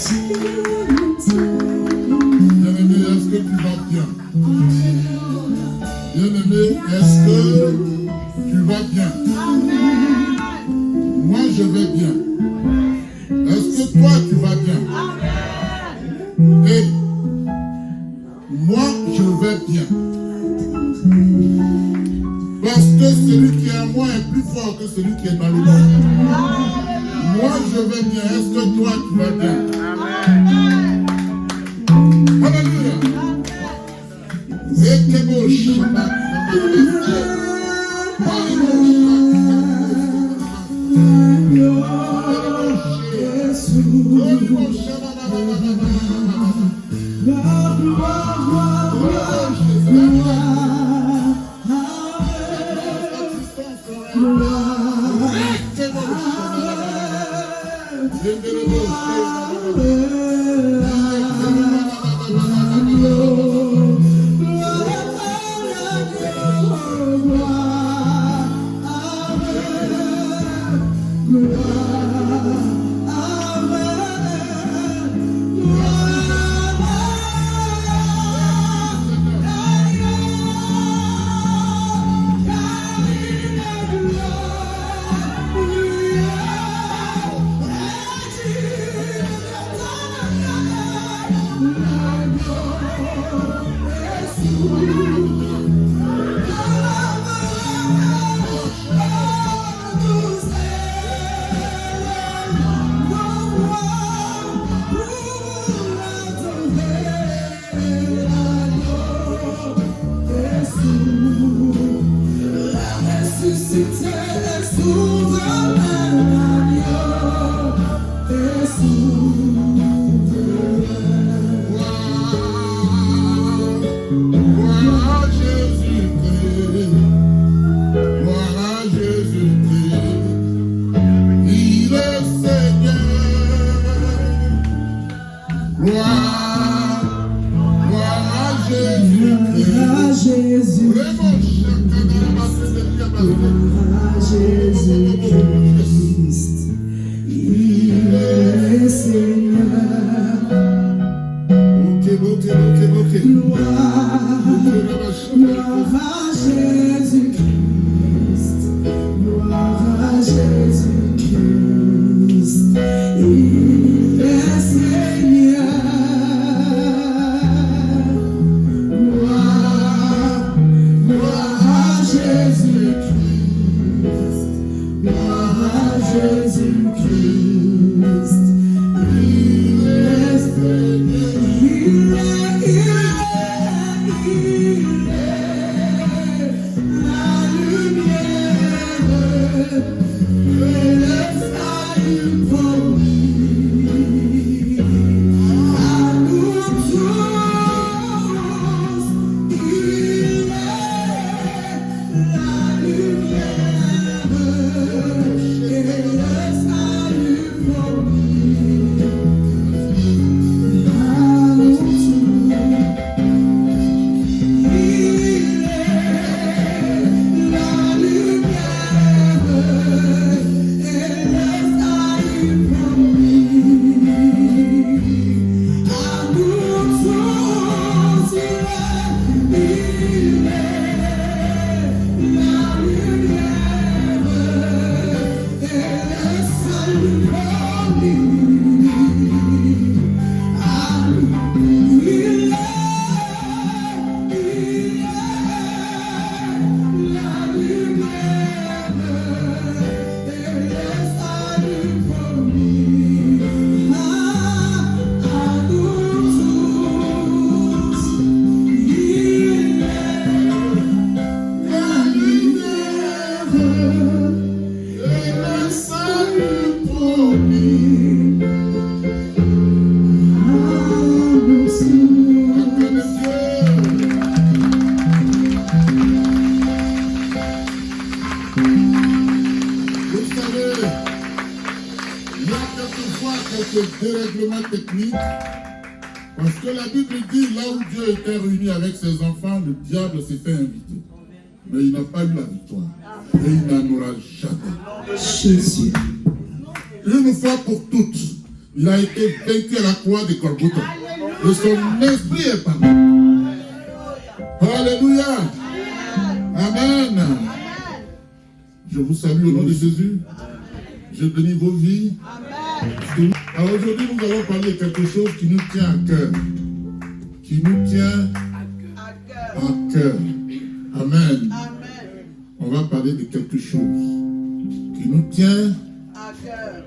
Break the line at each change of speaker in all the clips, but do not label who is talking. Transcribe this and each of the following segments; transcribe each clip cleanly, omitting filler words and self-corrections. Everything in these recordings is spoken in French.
Bien-aimé, est-ce que tu vas bien? Bien-aimé, est-ce que tu vas bien? Moi, je vais bien. Est-ce que toi, tu vas bien? Et moi, je vais bien. Parce que celui qui est en moi est plus fort que celui qui est dans le monde. Moi, je vais bien. Est-ce que toi, tu vas bien? Alléluia. Et que beau chemin.
Parce que la Bible dit, là où Dieu était réuni avec ses enfants, le diable s'est fait inviter. Mais il n'a pas eu la victoire. Et il n'en aura jamais.
Jésus.
Une fois pour toutes, Il a été vaincu à la croix de Golgotha. Et son esprit est parti. Alléluia. Amen. Je vous salue au nom de Jésus. Je bénis vos vies. Alors aujourd'hui, nous allons parler de quelque chose qui nous tient à cœur. Qui nous tient à cœur. Amen. On va parler de quelque chose qui nous tient à cœur.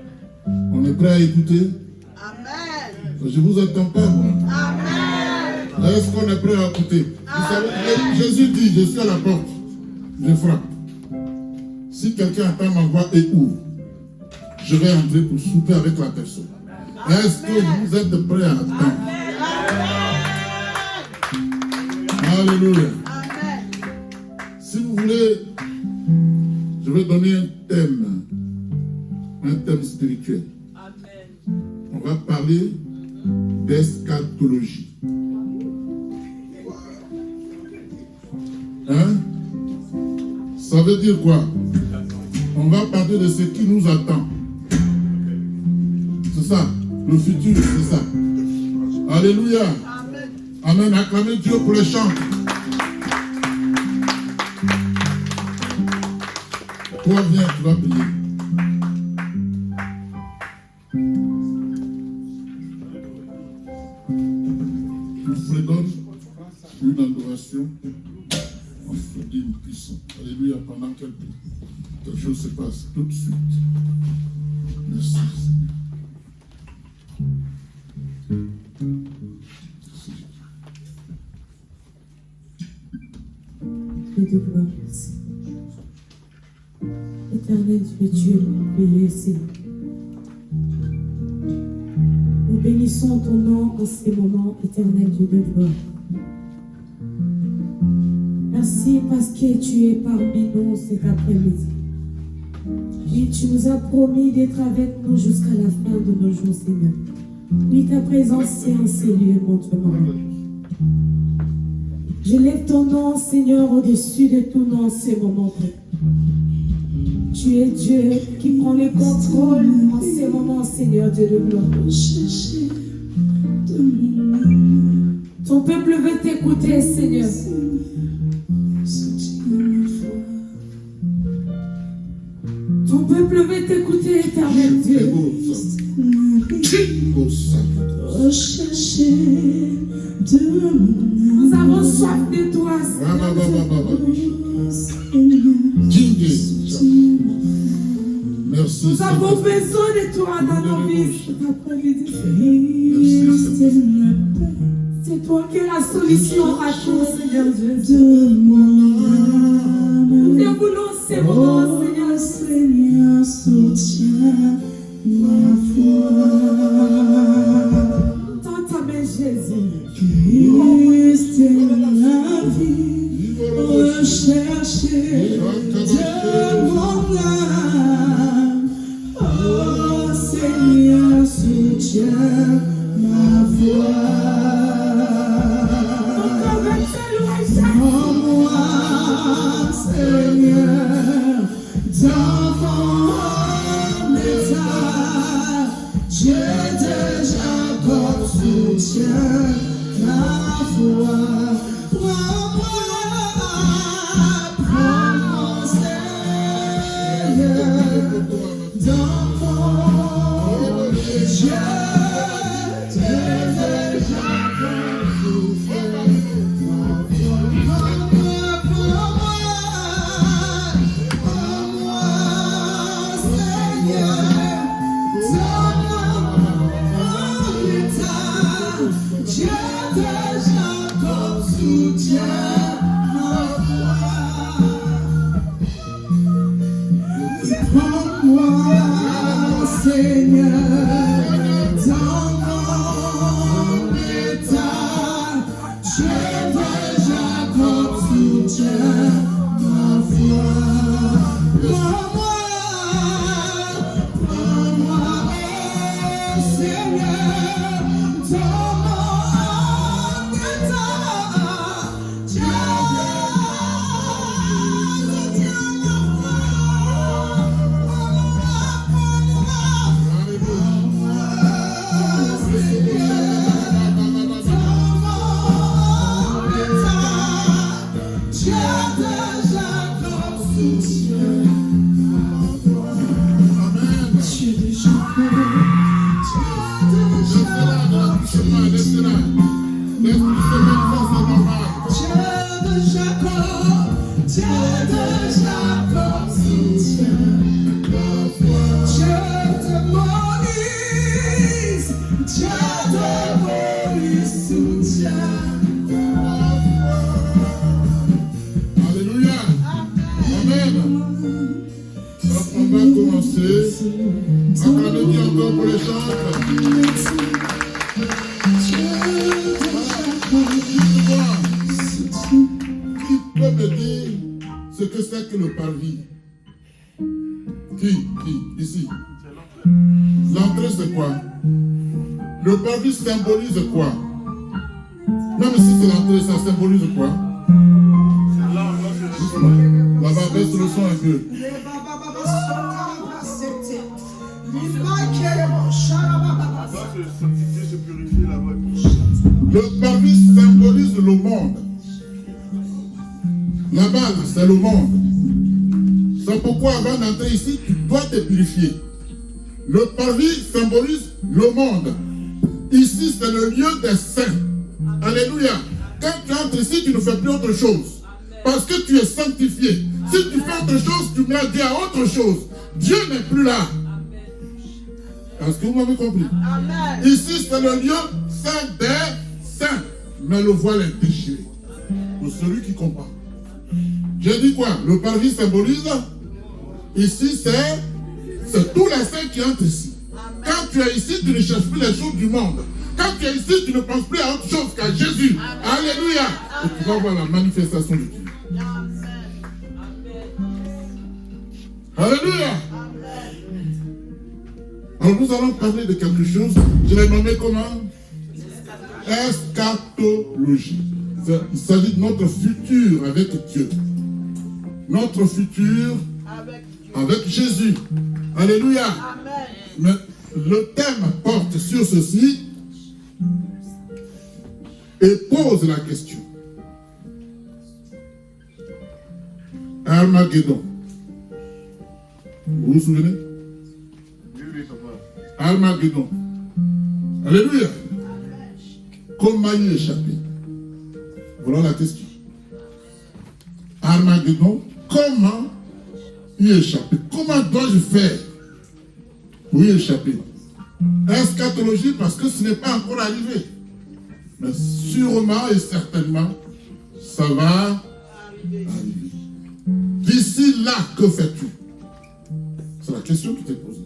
On est prêt à écouter? Amen. Je ne vous attends pas, moi. Amen. Est-ce qu'on est prêt à écouter? Vous savez, Jésus dit, je suis à la porte. Je frappe. Si quelqu'un entend ma voix et ouvre, je vais entrer pour souper avec la personne. Est-ce que vous êtes prêts à attendre? Alléluia. Si vous voulez, je vais donner un thème spirituel. On va parler d'eschatologie. Hein? Ça veut dire quoi? On va parler de ce qui nous attend. C'est ça, le futur, c'est ça. Alléluia. Amen. Acclamez Dieu pour les chants. Toi, viens, tu vas payer. Je vous donne une adoration. On se dit une puissance. Alléluia, pendant quelque chose se passe tout de suite. Merci.
Dieu de gloire, merci. Éternel Dieu, tu es merveilleux, Seigneur. Nous bénissons ton nom en ces moments, éternel Dieu de gloire. Merci parce que tu es parmi nous cet après-midi. Et tu nous as promis d'être avec nous jusqu'à la fin de nos jours, Seigneur. Oui, ta présence est en ces lieux, mon Dieu, mon roi. Je lève ton nom, Seigneur, au-dessus de tout nom en ces moments. Tu es Dieu qui prend le contrôle en ces moments, Seigneur, Dieu de gloire. Ton peuple veut t'écouter, Seigneur. Ton peuple veut t'écouter, éternel Dieu. Nous avons soif de toi,
Merci.
Nous avons besoin de toi dans nos vies cet après-midi. C'est toi qui es la solution à tout, Seigneur Dieu. Nous voulons ces moments, Seigneur.
Seigneur, soutiens ma foi.
Tends ta main, Jésus.
Christ est la vie, recherché de mon âme. Oh Seigneur, soutiens ma voix. En moi, Seigneur, dans mon état, Dieu de Jacob soutient ma foi. Prends-moi, Seigneur, dans mon Dieu de Jacob soutient ma foi. Seigneur, dans mon état, Dieu de Jacob soutient ma foi. Prends-moi, Seigneur, dans mon état, Dieu soutient ma foi.
seulement un esclave. Laisse-lui se mettre ça, c'est normal.
Dieu de Jacob, soutient ma foi. Dieu de Moïse, soutient ma foi.
Alléluia. Amen. Donc, on va commencer. Acclamez encore pour les chantres. Qui peut me dire ce que c'est que le parvis? Qui? Ici. L'entrée, c'est quoi? Le parvis symbolise quoi? Même si c'est l'entrée, ça symbolise quoi? Là-bas, baisse le son un peu. Le parvis symbolise le monde. La base, c'est le monde. C'est pourquoi avant d'entrer ici, tu dois te purifier. Le parvis symbolise le monde. Ici, c'est le lieu des saints. Alléluia. Quand tu entres ici, tu ne fais plus autre chose. Parce que tu es sanctifié. Si tu fais autre chose, tu mets Dieu à autre chose. Dieu n'est plus là. Est-ce que vous m'avez compris? Amen. Ici, c'est le lieu saint des saints. Mais le voile est déchiré. Pour celui qui comprend. J'ai dit quoi? Le parvis symbolise. Ici, c'est tous les saints qui entrent ici. Amen. Quand tu es ici, tu ne cherches plus les choses du monde. Quand tu es ici, tu ne penses plus à autre chose qu'à Jésus. Amen. Alléluia. Amen. Et tu vas voir la manifestation de Dieu. Amen. Alléluia. Amen. Alors nous allons parler de quelque chose. Je l'ai nommé comment? Eschatologie. Il s'agit de notre futur avec Dieu. Notre futur avec Jésus. Alléluia. Amen. Mais le thème porte sur ceci et pose la question. Armageddon. Vous vous souvenez? Armageddon. Alléluia. Comment y échapper? Voilà la question. Armageddon, comment y échapper? Comment dois-je faire pour y échapper? Eschatologie parce que ce n'est pas encore arrivé. Mais sûrement et certainement, ça va arriver. D'ici là, que fais-tu? C'est la question qui t'est posée.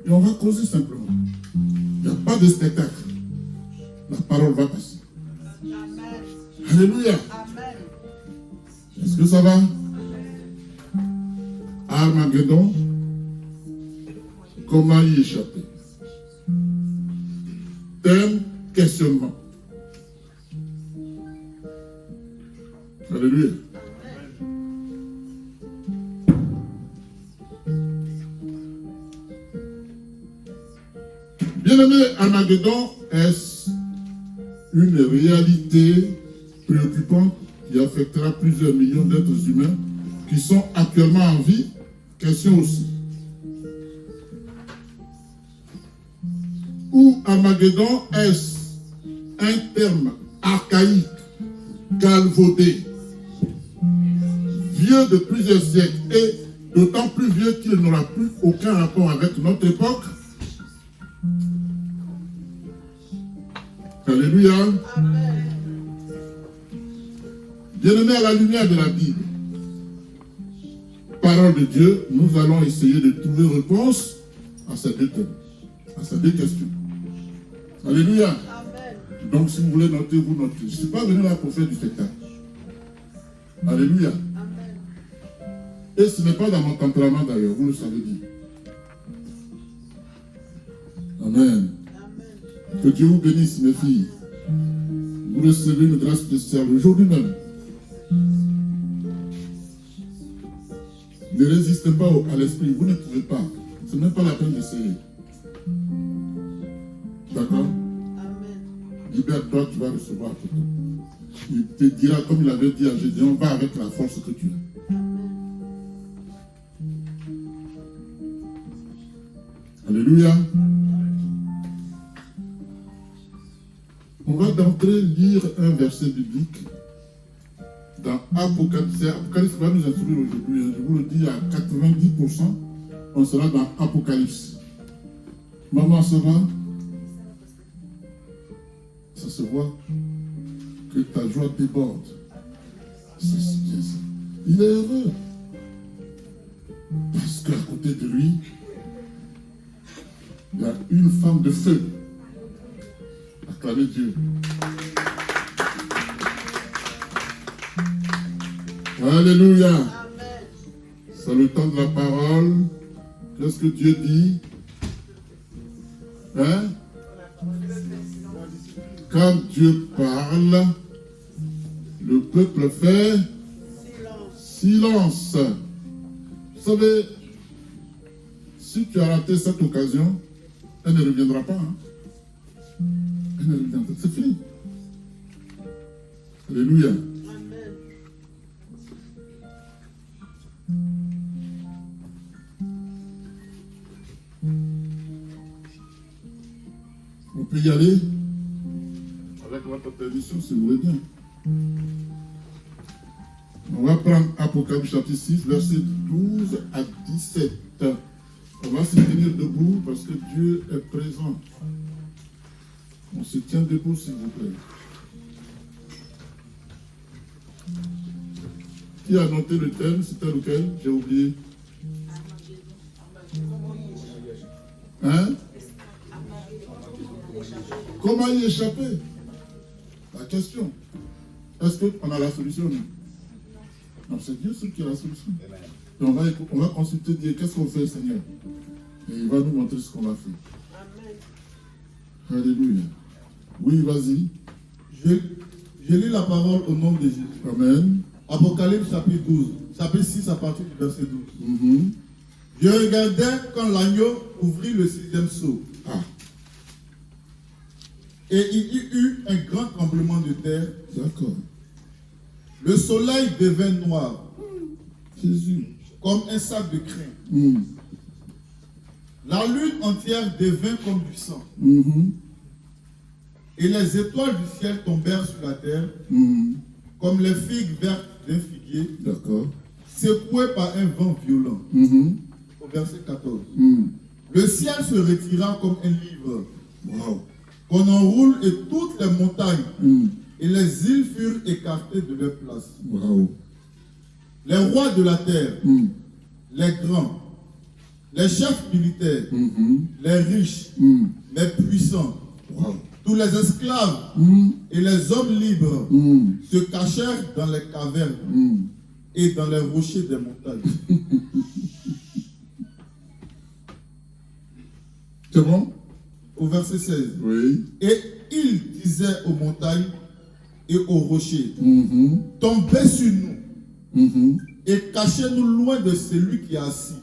Et on va causer simplement. Il n'y a pas de spectacle. La parole va passer. Alléluia. Amen. Est-ce que ça va? Armageddon. Comment y échapper? Thème, questionnement. Alléluia. Bien-aimé, Armageddon, est-ce une réalité préoccupante qui affectera plusieurs millions d'êtres humains qui sont actuellement en vie? Question aussi. Ou Armageddon, est-ce un terme archaïque, galvaudé, vieux de plusieurs siècles et d'autant plus vieux qu'il n'aura plus aucun rapport avec notre époque? Alléluia. Amen. Bien-aimés, à la lumière de la Bible, parole de Dieu, nous allons essayer de trouver réponse à ces deux thèmes, à ces deux questions. Alléluia. Amen. Donc, si vous voulez noter, vous notez. Je ne suis pas venu là pour faire du spectacle. Alléluia. Amen. Et ce n'est pas dans mon tempérament d'ailleurs, vous le savez bien. Amen. Que Dieu vous bénisse, mes filles. Vous recevez une grâce spéciale aujourd'hui même. Ne résistez pas à l'esprit, vous ne pouvez pas. Ce n'est même pas la peine d'essayer. D'accord? Libère-toi, tu vas recevoir tout. Il te dira, comme il avait dit à Gédéon, va avec la force que tu as. Alléluia. On va d'entrée lire un verset biblique dans Apocalypse. Apocalypse va nous instruire aujourd'hui. Je vous le dis à 90%, on sera dans Apocalypse. Maman, ça va? Ça se voit que ta joie déborde. C'est si bien ça. Il est heureux. Parce qu'à côté de lui, il y a une femme de feu. Acclamez Dieu. Alléluia. C'est le temps de la parole. Qu'est-ce que Dieu dit? Hein? Quand Dieu parle, le peuple fait silence. Vous savez, si tu as raté cette occasion, elle ne reviendra pas. Hein? Elle ne reviendra pas. C'est fini. Alléluia. On peut y aller avec votre permission si vous voulez bien. On va prendre Apocalypse chapitre 6, versets 12 à 17. On va se tenir debout parce que Dieu est présent. On se tient debout s'il vous plaît. Qui a noté le thème? C'était lequel? J'ai oublié. Hein? Comment y échapper? La question. Est-ce qu'on a la solution? Non, c'est Dieu qui a la solution. Et on va consulter Dieu. Qu'est-ce qu'on fait, Seigneur? Et il va nous montrer ce qu'on va faire. Amen. Alléluia. Oui, vas-y.
Je lis la parole au nom de Jésus.
Amen.
Apocalypse chapitre 12, chapitre 6 à partir du verset 12. Je regardais quand l'agneau ouvrit le 6e sceau.
Ah.
Et il y eut un grand tremblement de terre.
D'accord.
Le soleil devint noir.
Jésus.
Comme un sac de crin. La lune entière devint comme du sang. Et les étoiles du ciel tombèrent sur la terre, comme les figues vertes d'un figuier, secouées par un vent violent. Au verset 14. Le ciel se retira comme un livre.
Wow.
Qu'on enroule et toutes les montagnes et les îles furent écartées de leur place.
Wow.
Les rois de la terre, les grands, les chefs militaires, les riches, les puissants, tous les esclaves et les hommes libres se cachèrent dans les cavernes et dans les rochers des montagnes.
C'est bon?
Au verset 16.
Oui.
Et il disait aux montagnes et aux rochers, tombez sur nous et cachez-nous loin de celui qui est assis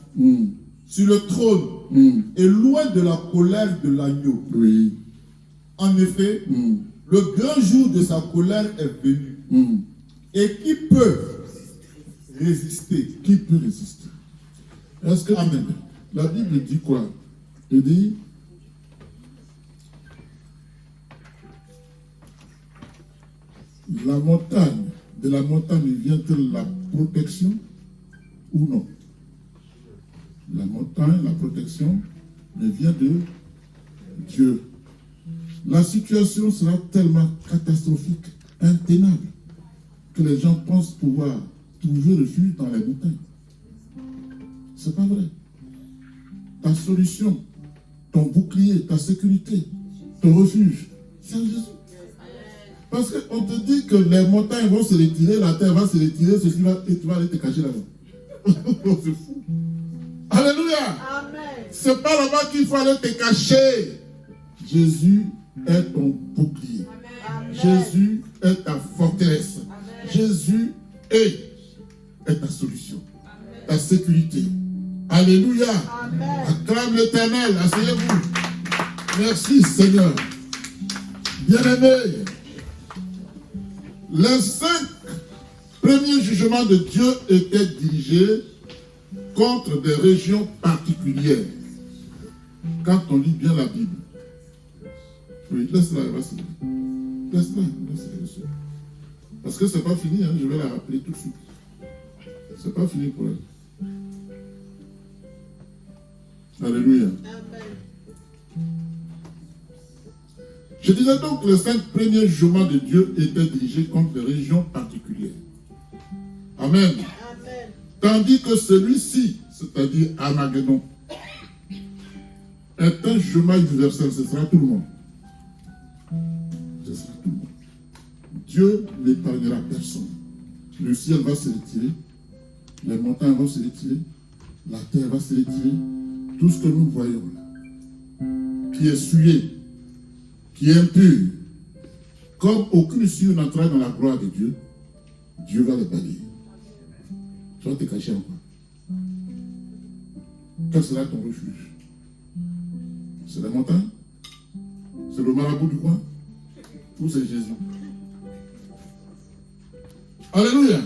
sur le trône et loin de la colère de l'agneau.
Oui.
En effet, le grand jour de sa colère est venu. Et qui peut résister?
Qui peut résister? Est-ce que
Amen.
La Bible dit quoi? Elle dit de la montagne vient-elle la protection ou non? La montagne, la protection, mais vient de Dieu. La situation sera tellement catastrophique, intenable, que les gens pensent pouvoir trouver refuge dans les montagnes. C'est pas vrai. Ta solution, ton bouclier, ta sécurité, ton refuge, c'est Jésus. Parce qu'on te dit que les montagnes vont se retirer, la terre va se retirer, et tu vas aller te cacher là-bas. C'est fou. Alléluia. Amen. C'est pas là-bas qu'il faut aller te cacher. Jésus est ton bouclier. Amen. Jésus est ta forteresse. Amen. Jésus est ta solution. Amen. Ta sécurité. Alléluia. Amen. Acclame l'Éternel. Asseyez-vous. Merci Seigneur. Bien-aimés, les 5 premiers jugements de Dieu étaient dirigés contre des régions particulières. Quand on lit bien la Bible. Oui, laisse-la, vas-y. Laisse-la, laisse-la. Parce que c'est pas fini, hein, je vais la rappeler tout de suite. C'est pas fini pour elle. Alléluia. Je disais donc que les 5 premiers jugements de Dieu étaient dirigés contre des régions particulières. Amen. Tandis que celui-ci, c'est-à-dire Armageddon, est un jugement universel, ce sera tout le monde. Ce sera tout le monde. Dieu n'épargnera personne. Le ciel va se retirer, les montagnes vont se retirer, la terre va se retirer, tout ce que nous voyons là, qui est souillé, qui est impur, comme aucune souillure n'entrera dans la gloire de Dieu, Dieu va les balayer. Tu vas te cacher en quoi? Quel sera ton refuge? C'est la montagne? C'est le marabout du coin? Ou c'est Jésus? Alléluia.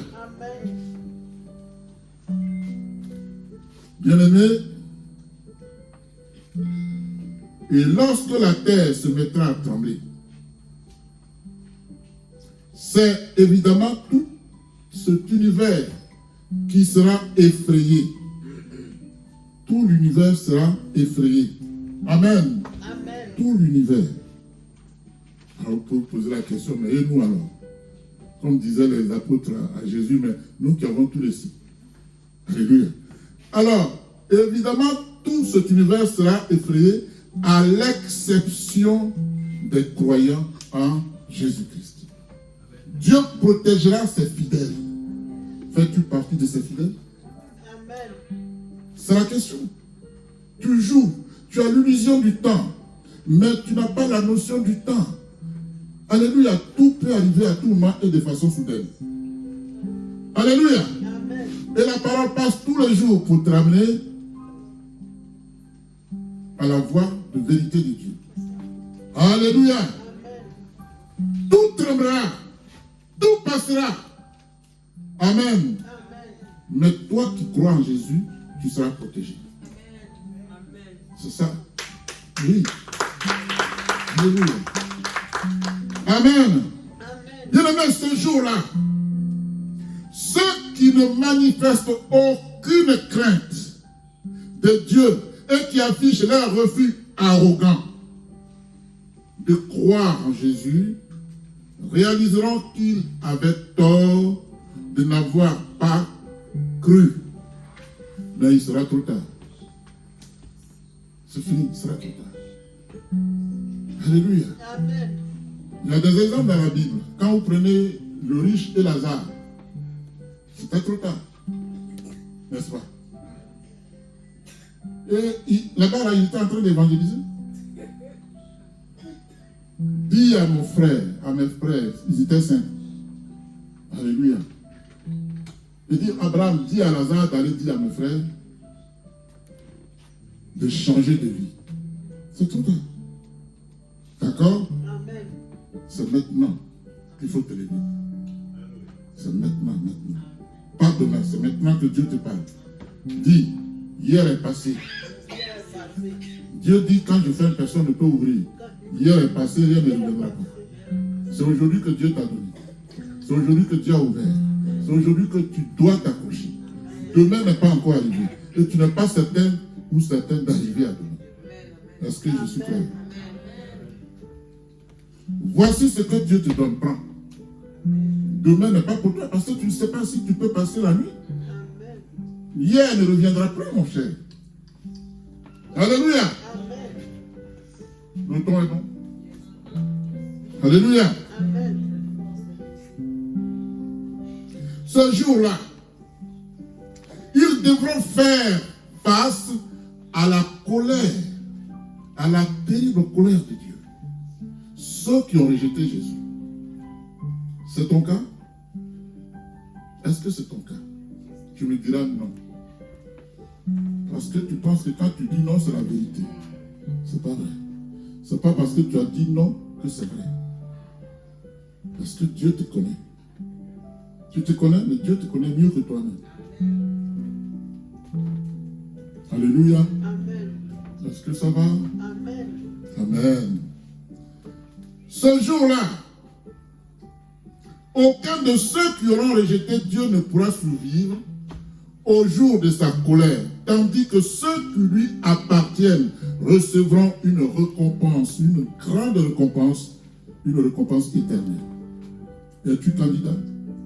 Bien-aimés, et lorsque la terre se mettra à trembler, c'est évidemment tout cet univers qui sera effrayé. Tout l'univers sera effrayé. Amen. Amen. Tout l'univers. Alors vous pouvez poser la question, mais et nous alors? Comme disaient les apôtres à Jésus, mais nous qui avons tous les signes. Alléluia. Alors, évidemment, tout cet univers sera effrayé à l'exception des croyants en Jésus-Christ. Dieu protégera ses fidèles. Fais-tu partie de ces fidèles? Amen. C'est la question. Tu joues, tu as l'illusion du temps, mais tu n'as pas la notion du temps. Alléluia, tout peut arriver à tout moment et de façon soudaine. Alléluia. Amen. Et la parole passe tous les jours pour te ramener à la voie de vérité de Dieu. Alléluia. Amen. Tout tremblera, tout passera. Amen. Amen. Mais toi qui crois en Jésus, tu seras protégé. Amen. C'est ça. Oui. Alléluia. Amen. Bien-aimés, ce jour-là, ceux qui ne manifestent aucune crainte de Dieu et qui affichent leur refus arrogant de croire en Jésus, réaliseront qu'ils avaient tort de n'avoir pas cru. Mais il sera trop tard. C'est fini, il sera trop tard. Alléluia. Amen. Il y a des exemples dans la Bible. Quand vous prenez le riche et Lazare, c'était trop tard. N'est-ce pas? Et là-bas, il était en train d'évangéliser. Dis à mon frère, à mes frères, ils étaient saints. Alléluia. Et dit Abraham, dis à Lazare d'aller dire à mon frère de changer de vie. C'est tout. D'accord? C'est maintenant qu'il faut te lever. C'est maintenant. Pas demain, c'est maintenant que Dieu te parle. Dis, hier est passé. Dieu dit, quand je ferme, personne ne peut ouvrir. Hier est passé, rien ne reviendra pas. C'est aujourd'hui que Dieu t'a donné. C'est aujourd'hui que Dieu a ouvert. C'est aujourd'hui que tu dois t'accrocher. Demain n'est pas encore arrivé. Et tu n'es pas certain ou certain d'arriver à demain. Est-ce que je suis clair? Voici ce que Dieu te donne. Prends. Demain n'est pas pour toi parce que tu ne sais pas si tu peux passer la nuit. Hier ne reviendra plus, mon cher. Alléluia. Le temps est bon. Alléluia. Ce jour-là, ils devront faire face à la colère, à la terrible colère de Dieu. Ceux qui ont rejeté Jésus. C'est ton cas? Est-ce que c'est ton cas? Tu me diras non. Parce que tu penses que quand tu dis non, c'est la vérité. C'est pas vrai. C'est pas parce que tu as dit non que c'est vrai. Parce que Dieu te connaît. Tu te connais, mais Dieu te connaît mieux que toi-même. Alléluia. Amen. Est-ce que ça va? Amen. Amen. Ce jour-là, Aucun de ceux qui auront rejeté Dieu ne pourra survivre au jour de sa colère, tandis que ceux qui lui appartiennent recevront une récompense, une grande récompense, une récompense éternelle. Es-tu candidat?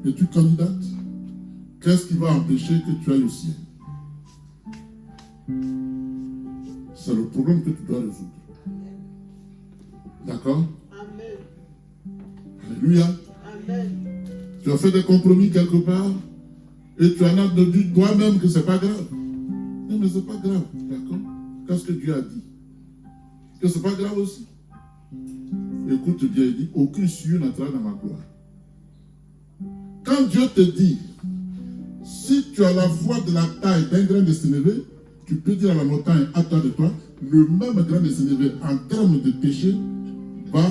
Es-tu candidate? Qu'est-ce qui va empêcher que tu ailles au ciel? C'est le problème que tu dois résoudre. D'accord? Alléluia. Tu as fait des compromis quelque part et tu en as dit toi-même que c'est pas grave. Non, mais c'est pas grave. D'accord? Qu'est-ce que Dieu a dit? Que c'est pas grave aussi. Écoute bien, il dit, aucun cieux n'entrera dans ma gloire. Quand Dieu te dit, si tu as la foi de la taille d'un grain de sénévé, tu peux dire à la montagne, à toi de toi, le même grain de sénévé en termes de péché va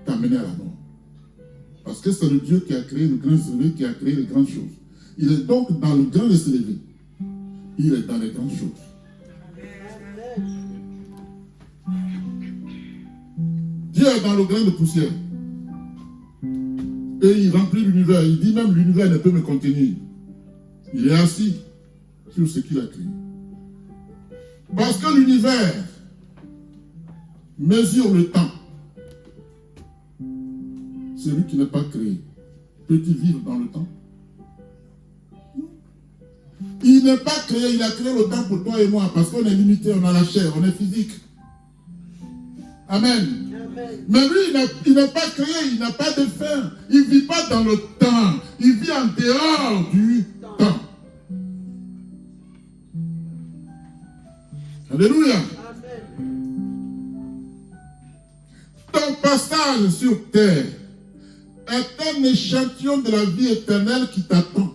t'amener à la mort. Parce que c'est le Dieu qui a créé le grain de sénévé, qui a créé les grandes choses. Il est donc dans le grain de sénévé. Il est dans les grandes choses. Dieu est dans le grain de poussière. Et il remplit l'univers. Il dit même l'univers ne peut me contenir. Il est assis sur ce qu'il a créé. Parce que l'univers mesure le temps. Celui qui n'est pas créé, peut-il vivre dans le temps? Il n'est pas créé, il a créé le temps pour toi et moi, parce qu'on est limité, on a la chair, on est physique. Amen. Mais lui, il n'est pas créé, il n'a pas de fin. Il ne vit pas dans le temps, il vit en dehors du temps. Alléluia. Ton passage sur terre est un échantillon de la vie éternelle qui t'attend,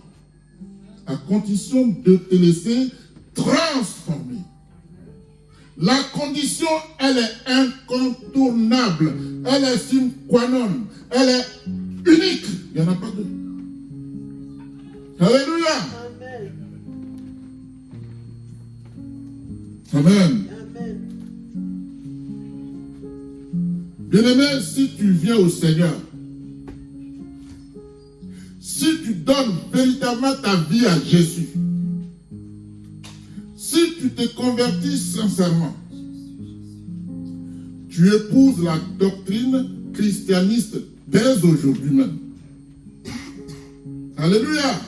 à condition de te laisser transformer. La condition, elle est incontournable, elle est sine qua non, elle est unique. Il n'y en a pas deux. Alléluia. Amen. Bien-aimé, si tu viens au Seigneur, si tu donnes véritablement ta vie à Jésus, si tu te convertis sincèrement, tu épouses la doctrine christianiste dès aujourd'hui même. Alléluia.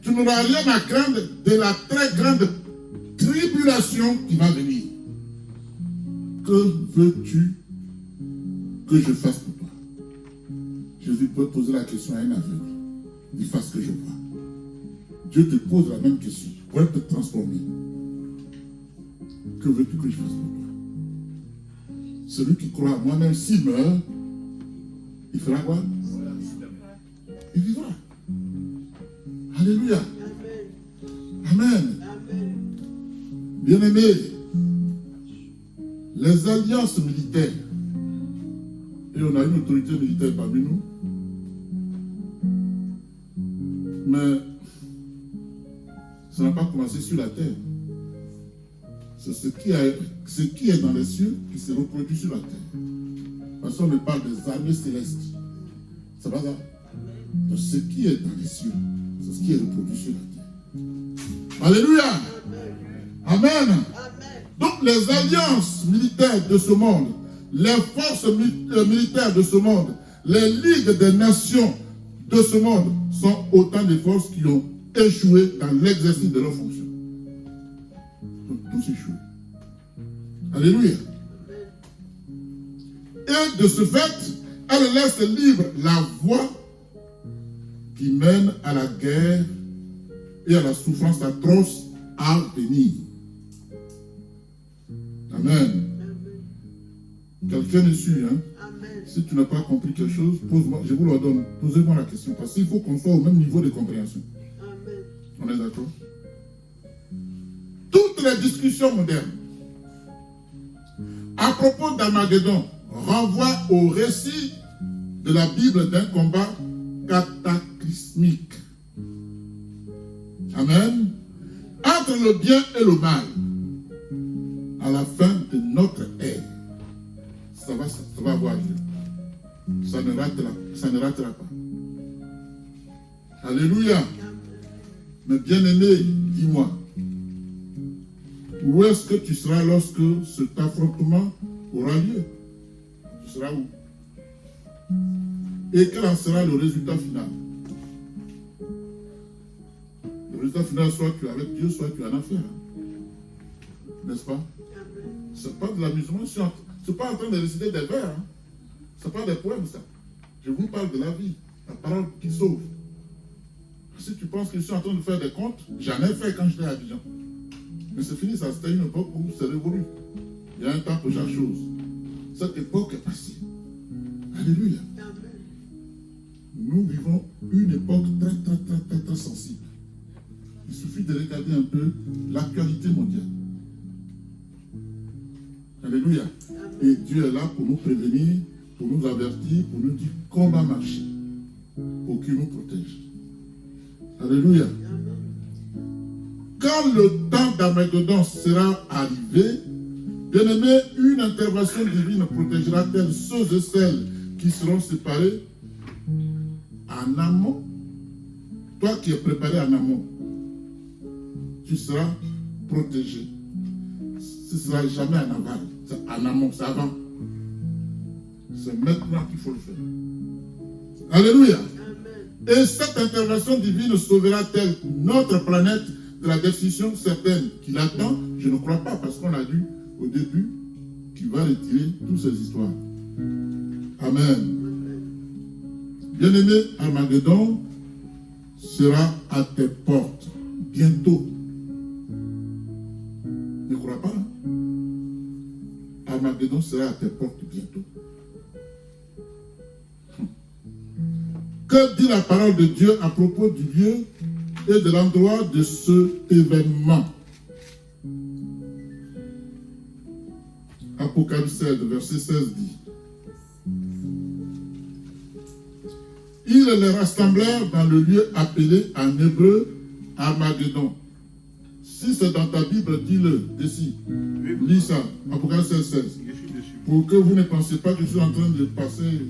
Tu n'auras rien à craindre de la très grande tribulation qui va venir. Que veux-tu que je fasse pour toi? Jésus peut poser la question à un aveugle. Il fasse ce que je vois. Dieu te pose la même question pour te transformer. Que veux-tu que je fasse pour toi? Celui qui croit à moi, même s'il meurt, il fera quoi? Il vivra. Alléluia. Amen. Bien-aimés, les alliances militaires, et on a une autorité militaire parmi nous, mais ça n'a pas commencé sur la terre. C'est ce qui est dans les cieux qui se reproduit sur la terre. Parce qu'on me parle des armées célestes. C'est pas ça? Donc ce qui est dans les cieux, c'est ce qui est reproduit sur la terre. Alléluia. Amen. Donc les alliances militaires de ce monde, les forces militaires de ce monde, les ligues des nations de ce monde sont autant de forces qui ont échoué dans l'exercice de leurs fonctions. Donc tous échoués. Alléluia. Et de ce fait, elle laisse libre la voie qui mène à la guerre et à la souffrance atroce à venir. Amen. Quelqu'un est sûr, hein? Amen. Si tu n'as pas compris quelque chose, pose-moi, je vous le donne. Posez-moi la question, parce qu'il faut qu'on soit au même niveau de compréhension. Amen. On est d'accord? Toutes les discussions modernes à propos d'Armageddon renvoient au récit de la Bible d'un combat cataclysmique. Amen. Entre le bien et le mal, à la fin de notre ère, ça va avoir lieu. Ça ne ratera pas. Alléluia. Mais bien-aimé, dis-moi, où est-ce que tu seras lorsque cet affrontement aura lieu? Tu seras où? Et quel en sera le résultat final? Le résultat final, soit tu es avec Dieu, soit tu es en affaire. N'est-ce pas? Ce n'est pas de l'amusement. Je ne suis pas en train de réciter des vers. Hein. Ce n'est pas des poèmes, ça. Je vous parle de la vie, la parole qui sauve. Si tu penses que je suis en train de faire des comptes, j'en ai fait quand j'étais à Abidjan. Mais c'est fini, ça. C'était une époque où c'est révolu. Il y a un temps pour chaque chose. Cette époque est passée. Alléluia. Nous vivons une époque très sensible. Il suffit de regarder un peu l'actualité mondiale. Alléluia. Et Dieu est là pour nous prévenir, pour nous avertir, pour nous dire comment marcher, pour qu'il nous protège. Alléluia. Quand le temps d'Armageddon sera arrivé, bien-aimé, une intervention divine protégera-t-elle ceux et celles qui seront séparés en amont? Toi qui es préparé en amont, tu seras protégé. Ce ne sera jamais en aval. C'est en amont, c'est avant. C'est maintenant qu'il faut le faire. Alléluia. Et cette intervention divine sauvera-t-elle notre planète de la destruction certaine qui l'attend? Je ne crois pas, parce qu'on a lu au début qu'il va retirer toutes ces histoires. Amen. Bien-aimé, Armageddon sera à tes portes bientôt. Ne crois pas. Hein? Armageddon sera à tes portes bientôt. Que dit la parole de Dieu à propos du lieu et de l'endroit de cet événement? Apocalypse 16, verset 16 dit: Ils les rassemblèrent dans le lieu appelé en hébreu Armageddon. Si c'est dans ta Bible, dis-le ici. Lis ça, Apocalypse 16, 16. Pour que vous ne pensiez pas que je suis en train de passer.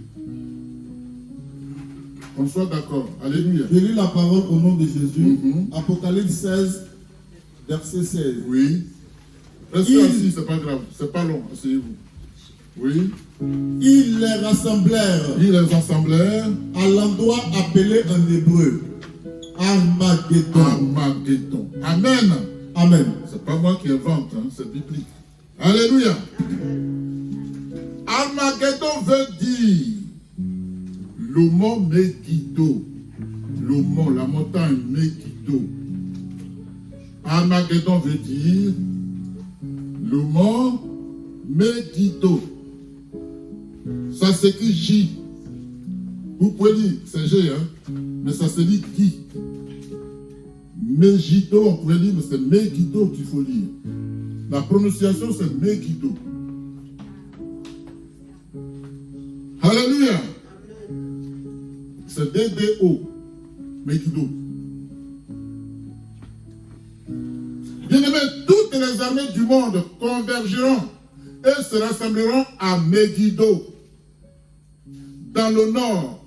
Qu'on soit d'accord. Alléluia.
Je lis la parole au nom de Jésus. Apocalypse 16, verset 16.
Oui. Restez assis, c'est pas grave. C'est pas long. Asseyez-vous. Oui.
Ils les rassemblèrent.
Ils les assemblèrent
à l'endroit appelé en hébreu Armageddon.
Armageddon. Amen.
Amen.
C'est pas moi qui invente, hein, c'est biblique. Alléluia. Armageddon veut dire le mont Megiddo. Le mont, la montagne Megiddo. Armageddon veut dire le mont Megiddo. Ça s'écrit J. Vous pouvez dire, c'est G, hein, mais ça se lit Guy. Megiddo, on pourrait dire, mais c'est Megiddo qu'il faut lire. La prononciation, c'est Megiddo. Alléluia. C'est D-D-O. Megiddo. Bien-aimés, toutes les armées du monde convergeront et se rassembleront à Megiddo, dans le nord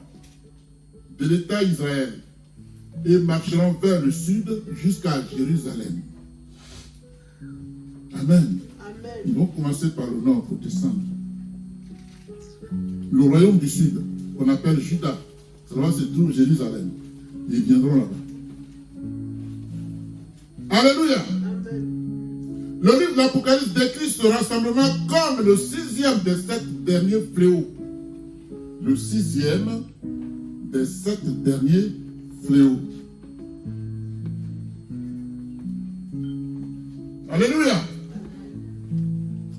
de l'État Israël, et marcheront vers le sud jusqu'à Jérusalem. Amen. Ils vont commencer par le nord pour descendre. Le royaume du sud, qu'on appelle Juda, ça va se trouver Jérusalem. Ils viendront là-bas. Alléluia. Le livre de l'Apocalypse décrit ce rassemblement comme le 6e des 7 derniers fléaux. Le 6e des 7 derniers fléaux. Alléluia.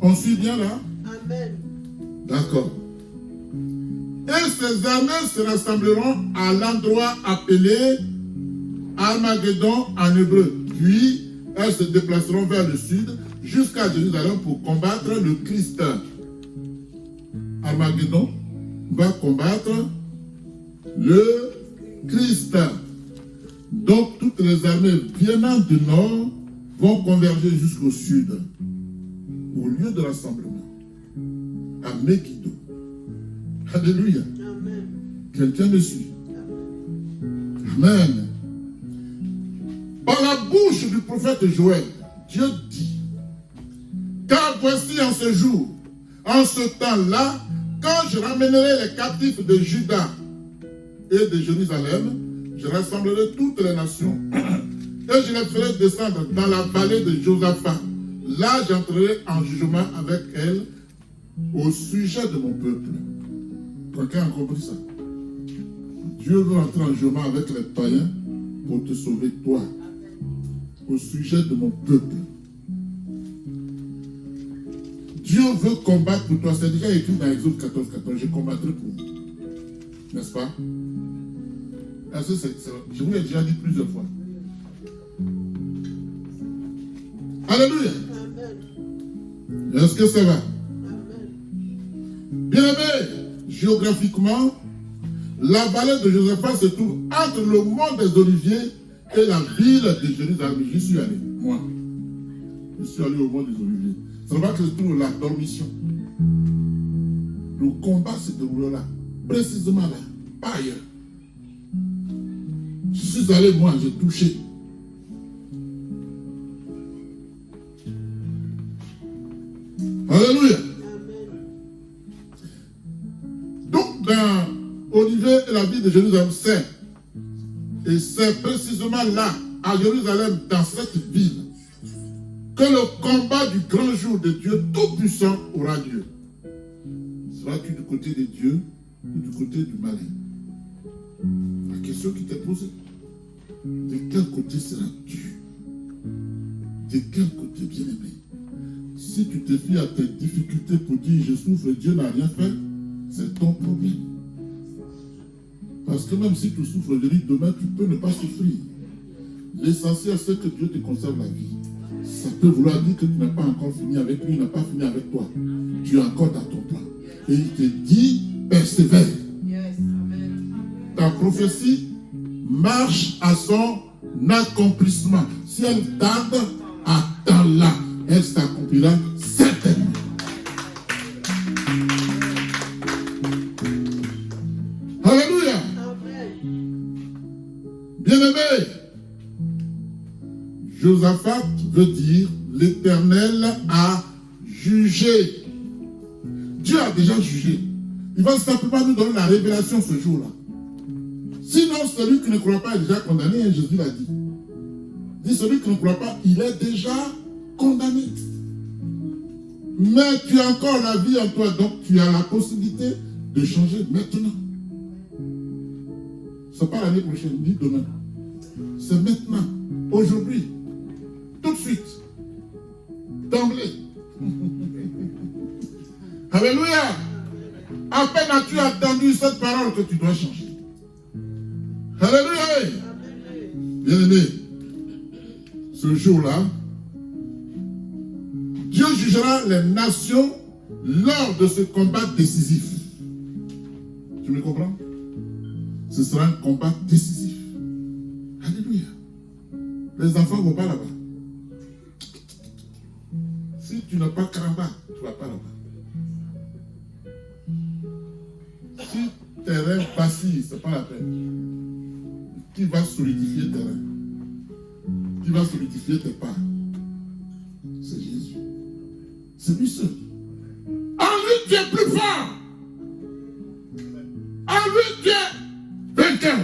On suit bien là?
Amen.
D'accord. Et ces armées se rassembleront à l'endroit appelé Armageddon en hébreu. Puis, elles se déplaceront vers le sud jusqu'à Jérusalem pour combattre le Christ. Armageddon va combattre le Christ. Donc, toutes les armées venant du nord vont converger jusqu'au sud, au lieu de rassemblement, à Megiddo. Alléluia.
Amen.
Quelqu'un me suit. Amen. Par la bouche du prophète Joël, Dieu dit, car voici en ce jour, en ce temps-là, quand je ramènerai les captifs de Juda et de Jérusalem, je rassemblerai toutes les nations et je les ferai descendre dans la vallée de Josaphat. Là, j'entrerai en jugement avec elles au sujet de mon peuple. Quelqu'un a compris ça? Dieu veut entrer en jugement avec les païens pour te sauver toi, au sujet de mon peuple. Dieu veut combattre pour toi. C'est déjà écrit dans Exode 14, 14. Je combattrai pour vous. N'est-ce pas? Je vous l'ai déjà dit plusieurs fois. Alléluia. Est-ce que ça va? Bien aimé, géographiquement, la vallée de Josaphat se trouve entre le mont des Oliviers et la ville de Jérusalem. J'y suis allé, moi. Je suis allé au mont des Oliviers. C'est là que se trouve la dormition. Le combat se déroule là. Précisément là. Pas ailleurs. Je suis allé, moi, j'ai touché. Alléluia. Donc, dans Olivier et la ville de Jérusalem, c'est précisément là, à Jérusalem, dans cette ville, que le combat du grand jour de Dieu Tout-Puissant aura lieu. Seras-tu du côté de Dieu ou du côté du malin? La question qui t'est posée. De quel côté seras-tu? De quel côté, bien-aimé? Si tu te fies à tes difficultés pour dire je souffre et Dieu n'a rien fait, c'est ton problème. Parce que même si tu souffres, je dis demain tu peux ne pas souffrir. L'essentiel c'est que Dieu te conserve la vie. Ça peut vouloir dire que tu n'as pas encore fini avec lui, il n'a pas fini avec toi. Tu es encore dans ton plan. Et il te dit, persévère. Ta prophétie marche à son accomplissement. Si elle tarde, attends-la. Elle s'accomplira certainement. Alléluia. Bien-aimé, Josaphat veut dire l'Éternel a jugé. Dieu a déjà jugé. Il va simplement nous donner la révélation ce jour-là. Sinon, celui qui ne croit pas est déjà condamné, et Jésus l'a dit. Dit celui qui ne croit pas, il est déjà condamné. Mais tu as encore la vie en toi, donc tu as la possibilité de changer maintenant. Ce n'est pas l'année prochaine, ni demain. C'est maintenant, aujourd'hui, tout de suite, d'emblée. Alléluia. À peine as-tu entendu cette parole que tu dois changer. Alléluia. Bien-aimé, ce jour-là, Dieu jugera les nations lors de ce combat décisif. Tu me comprends? Ce sera un combat décisif. Alléluia. Les enfants ne vont pas là-bas. Si tu n'as pas Karamba, tu ne vas pas là-bas. Si tes rêves vacillent, ce n'est pas la peine. Qui va solidifier tes rêves? Qui va solidifier tes pas? C'est Jésus. C'est lui seul. En lui, tu es plus fort. En lui, tu es vainqueur.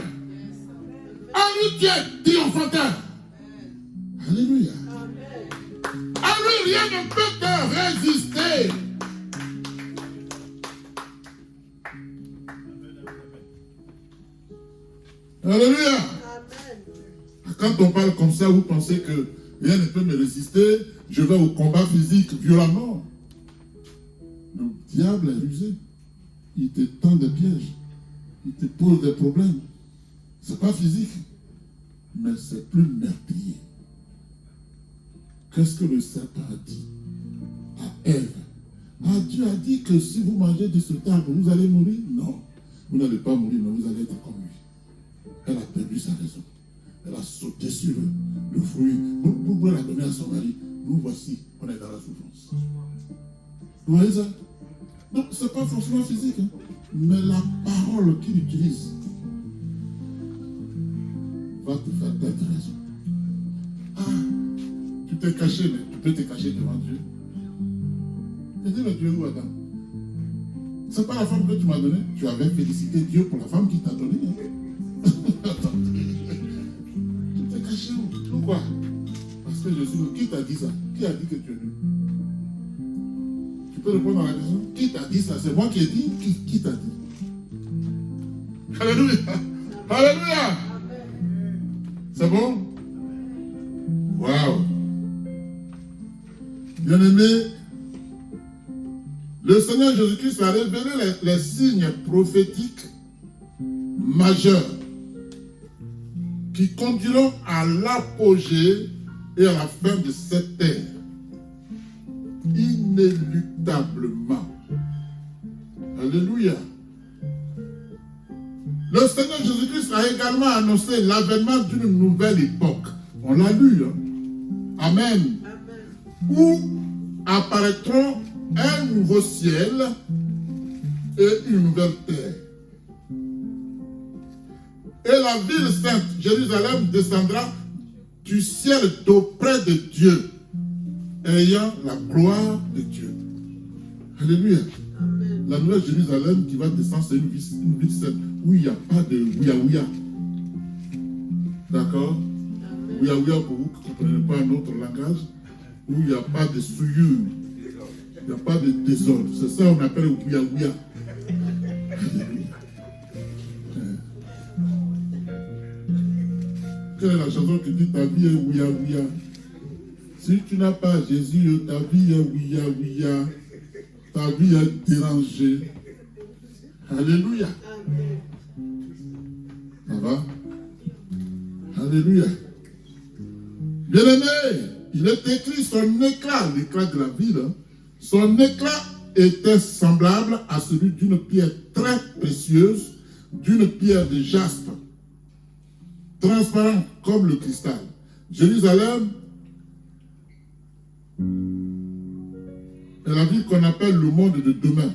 En lui, tu es triomphateur. Alléluia. En lui, rien ne peut te résister. Alléluia. Quand on parle comme ça, vous pensez que rien ne peut me résister, je vais au combat physique violemment. Le diable est rusé. Il te tend des pièges. Il te pose des problèmes. Ce n'est pas physique, mais c'est plus meurtrier. Qu'est-ce que le serpent a dit à Ève? Dieu a dit que si vous mangez de ce arbre, vous allez mourir? Non, vous n'allez pas mourir, mais vous allez être comme lui. Elle a perdu sa raison. Elle a sauté sur le fruit. Pour la donner à son mari. Nous voici, on est dans la souffrance. Vous voyez ça? Donc, ce n'est pas forcément physique, hein, mais la parole qu'il utilise. va te faire telle raison. Ah, tu t'es caché, mais tu peux te cacher devant Dieu. Je dis, mais Dieu, où attends? C'est pas la femme que tu m'as donnée. Tu avais félicité Dieu pour la femme qui t'a donnée. Hein? Tu t'es caché où? Pourquoi? Parce que je suis où? Qui t'a dit ça? Qui a dit que tu es nu? Tu peux répondre à la question? Qui t'a dit ça? C'est moi qui ai dit? Qui t'a dit? Alléluia! Alléluia! C'est bon? Waouh! Bien-aimé, le Seigneur Jésus-Christ a révélé les signes prophétiques majeurs qui conduiront à l'apogée et à la fin de cette ère. Inéluctablement. Alléluia. Le Seigneur Jésus-Christ a également annoncé l'avènement d'une nouvelle époque. On l'a lu. Hein? Amen. Où apparaîtront un nouveau ciel et une nouvelle terre. Et la ville sainte, Jérusalem, descendra du ciel d'auprès de Dieu, ayant la gloire de Dieu. Alléluia. La nouvelle Jérusalem qui va descendre, c'est une ville sainte, où il n'y a pas de ouïa-ouïa. D'accord? Ouïa-ouïa, pour vous qui ne comprenez pas un autre langage, où il n'y a pas de souillure. Il n'y a pas de désordre. C'est ça qu'on appelle ouïa-ouïa. Quelle est la chanson qui dit ta vie est ouïa-ouïa? Si tu n'as pas Jésus, ta vie est ouïa-ouïa. Ta vie est dérangée. Alléluia. Ça va? Alléluia. Bien-aimé, il est écrit son éclat, l'éclat de la ville. Hein? Son éclat était semblable à celui d'une pierre très précieuse, d'une pierre de jaspe, transparente comme le cristal. Jérusalem est la ville qu'on appelle le monde de demain.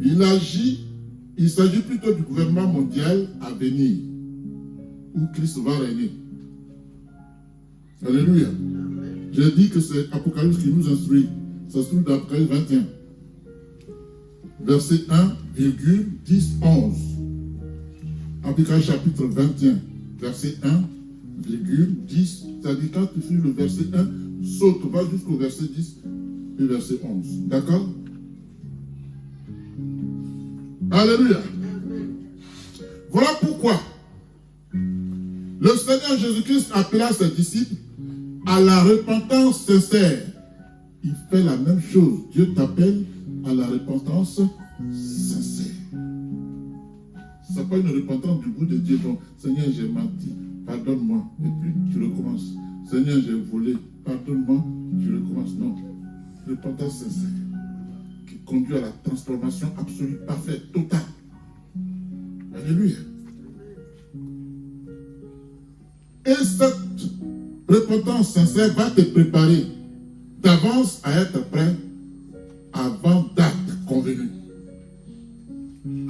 Il s'agit plutôt du gouvernement mondial à venir, où Christ va régner. Alléluia. J'ai dit que c'est Apocalypse qui nous instruit. Ça se trouve dans Apocalypse 21. Verset 1, 10, 11. Apocalypse chapitre 21, verset 1, 10. C'est-à-dire quand tu finis le verset 1, saute, va jusqu'au verset 10 et verset 11. D'accord? Alléluia. Voilà pourquoi le Seigneur Jésus-Christ appela ses disciples à la repentance sincère. Il fait la même chose. Dieu t'appelle à la repentance sincère. Ce n'est pas une repentance du goût de Dieu. Bon, Seigneur, j'ai menti, pardonne-moi. Et puis tu recommences. Seigneur, j'ai volé, pardonne-moi, tu recommences. Non. Repentance sincère qui conduit à la transformation absolue, parfaite, totale. Alléluia. Et cette repentance sincère va te préparer d'avance à être prêt avant date convenue.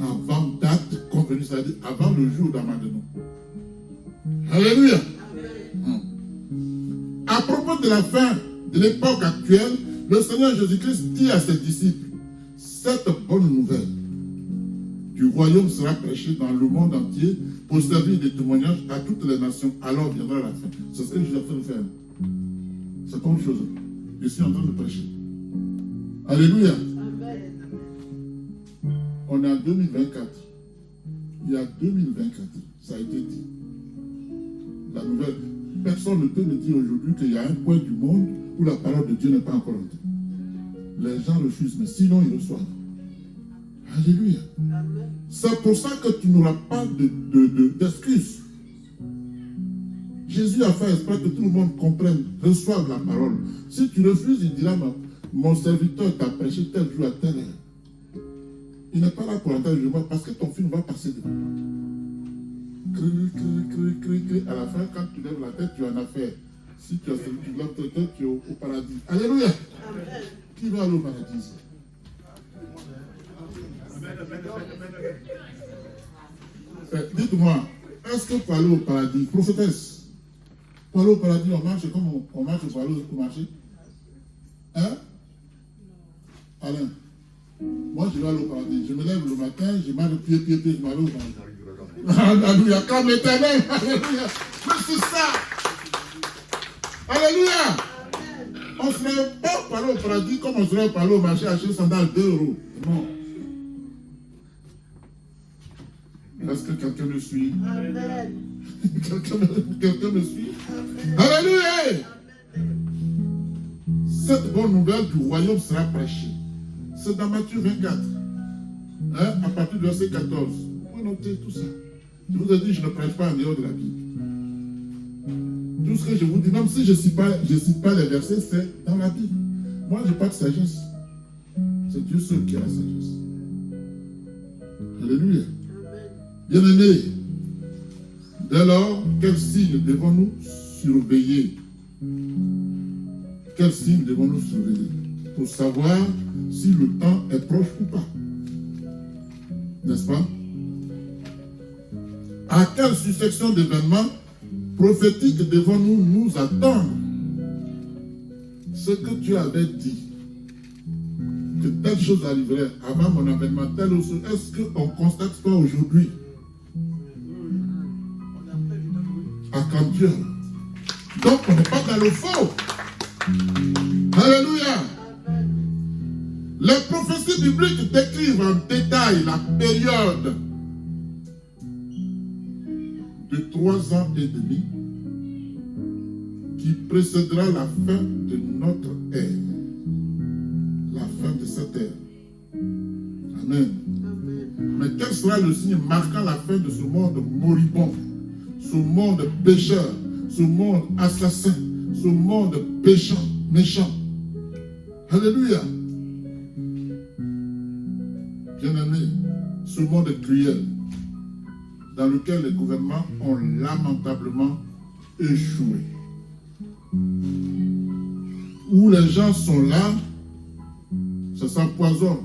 Avant date convenue, c'est-à-dire avant le jour d'amendement. Alléluia. À propos de la fin de l'époque actuelle, le Seigneur Jésus-Christ dit à ses disciples, cette bonne nouvelle du royaume sera prêchée dans le monde entier pour servir de témoignage à toutes les nations. Alors viendra la fin. C'est ce que je suis en train de faire. C'est pas autre chose. Je suis en train de prêcher. Alléluia. Amen. On est en 2024. Il y a 2024. Ça a été dit. La nouvelle. Personne ne peut me dire aujourd'hui qu'il y a un point du monde où la parole de Dieu n'est pas encore entrée. Les gens refusent, mais sinon ils reçoivent. Alléluia. C'est pour ça que tu n'auras pas d'excuses. Jésus a fait exprès que tout le monde comprenne, reçoive la parole. Si tu refuses, il dira, mon serviteur t'a prêché tel jour à telle heure. Il n'est pas là pour entendre le jugement parce que ton film va passer devant. À la fin, quand tu lèves la tête, tu en as fait. Si tu as celui qui lève ta tête, tu es au paradis. Alléluia. Amen. Qui va aller au paradis ici? Dites-moi, Est-ce que pour aller au paradis, prophétesse, pour aller au paradis, on marche comme on marche pour aller au marché? Hein? Alain, moi je vais aller au paradis. Je me lève le matin, je marche pied, je m'allais au paradis. Alléluia, comme l'Éternel. Alléluia. Mais c'est ça. Alléluia. On ne serait pas parlé au paradis comme on serait parlé au marché acheter sandales 2 €. Non. Est-ce que quelqu'un me suit? Amen. Quelqu'un me suit? Amen. Alléluia. Cette bonne nouvelle du royaume sera prêchée. C'est dans Matthieu 24. Hein, à partir du verset 14. Vous pouvez noter tout ça. Je vous ai dit, je ne prêche pas en dehors de la Bible. Tout ce que je vous dis, même si je ne cite pas les versets, c'est dans la Bible. Moi, je n'ai pas de sagesse. C'est Dieu seul qui a la sagesse. Alléluia. Bien-aimés, dès lors, quel signe devons-nous surveiller? Quel signe devons-nous surveiller? Pour savoir si le temps est proche ou pas. N'est-ce pas? À quelle succession d'événements prophétiques devons-nous nous attendre? Ce que Dieu avait dit, que telle chose arriverait avant mon avènement, telle autre, est-ce qu'on constate pas aujourd'hui? À quand Dieu. Donc on n'est pas dans le faux. Alléluia. Les prophéties bibliques décrivent en détail la période de 3 ans et demi qui précédera la fin de notre ère. La fin de cette ère. Amen. Mais quel sera le signe marquant la fin de ce monde moribond, ce monde pécheur, ce monde assassin, ce monde péchant, méchant? Alléluia. Bien-aimé, ce monde cruel dans lequel les gouvernements ont lamentablement échoué. Où les gens sont là, ça s'empoisonne.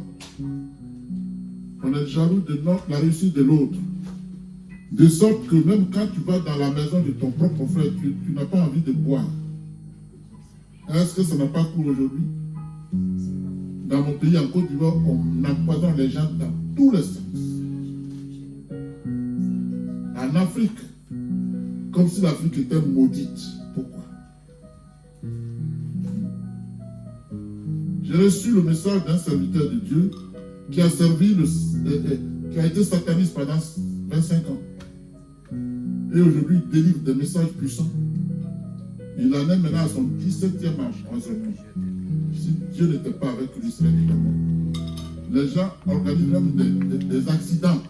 On est jaloux de la réussite de l'autre. De sorte que même quand tu vas dans la maison de ton propre frère, tu n'as pas envie de boire. Est-ce que ça n'a pas cours aujourd'hui? Dans mon pays, en Côte d'Ivoire, on empoisonne les gens dans tous les sens. En Afrique, comme si l'Afrique était maudite. Pourquoi? J'ai reçu le message d'un serviteur de Dieu qui a servi, qui a été sataniste pendant 25 ans. Et aujourd'hui, il délivre des messages puissants. Il en est maintenant à son 17e âge en ce moment. Si Dieu n'était pas avec lui, il serait déjà mort. Les gens organisent même des accidents.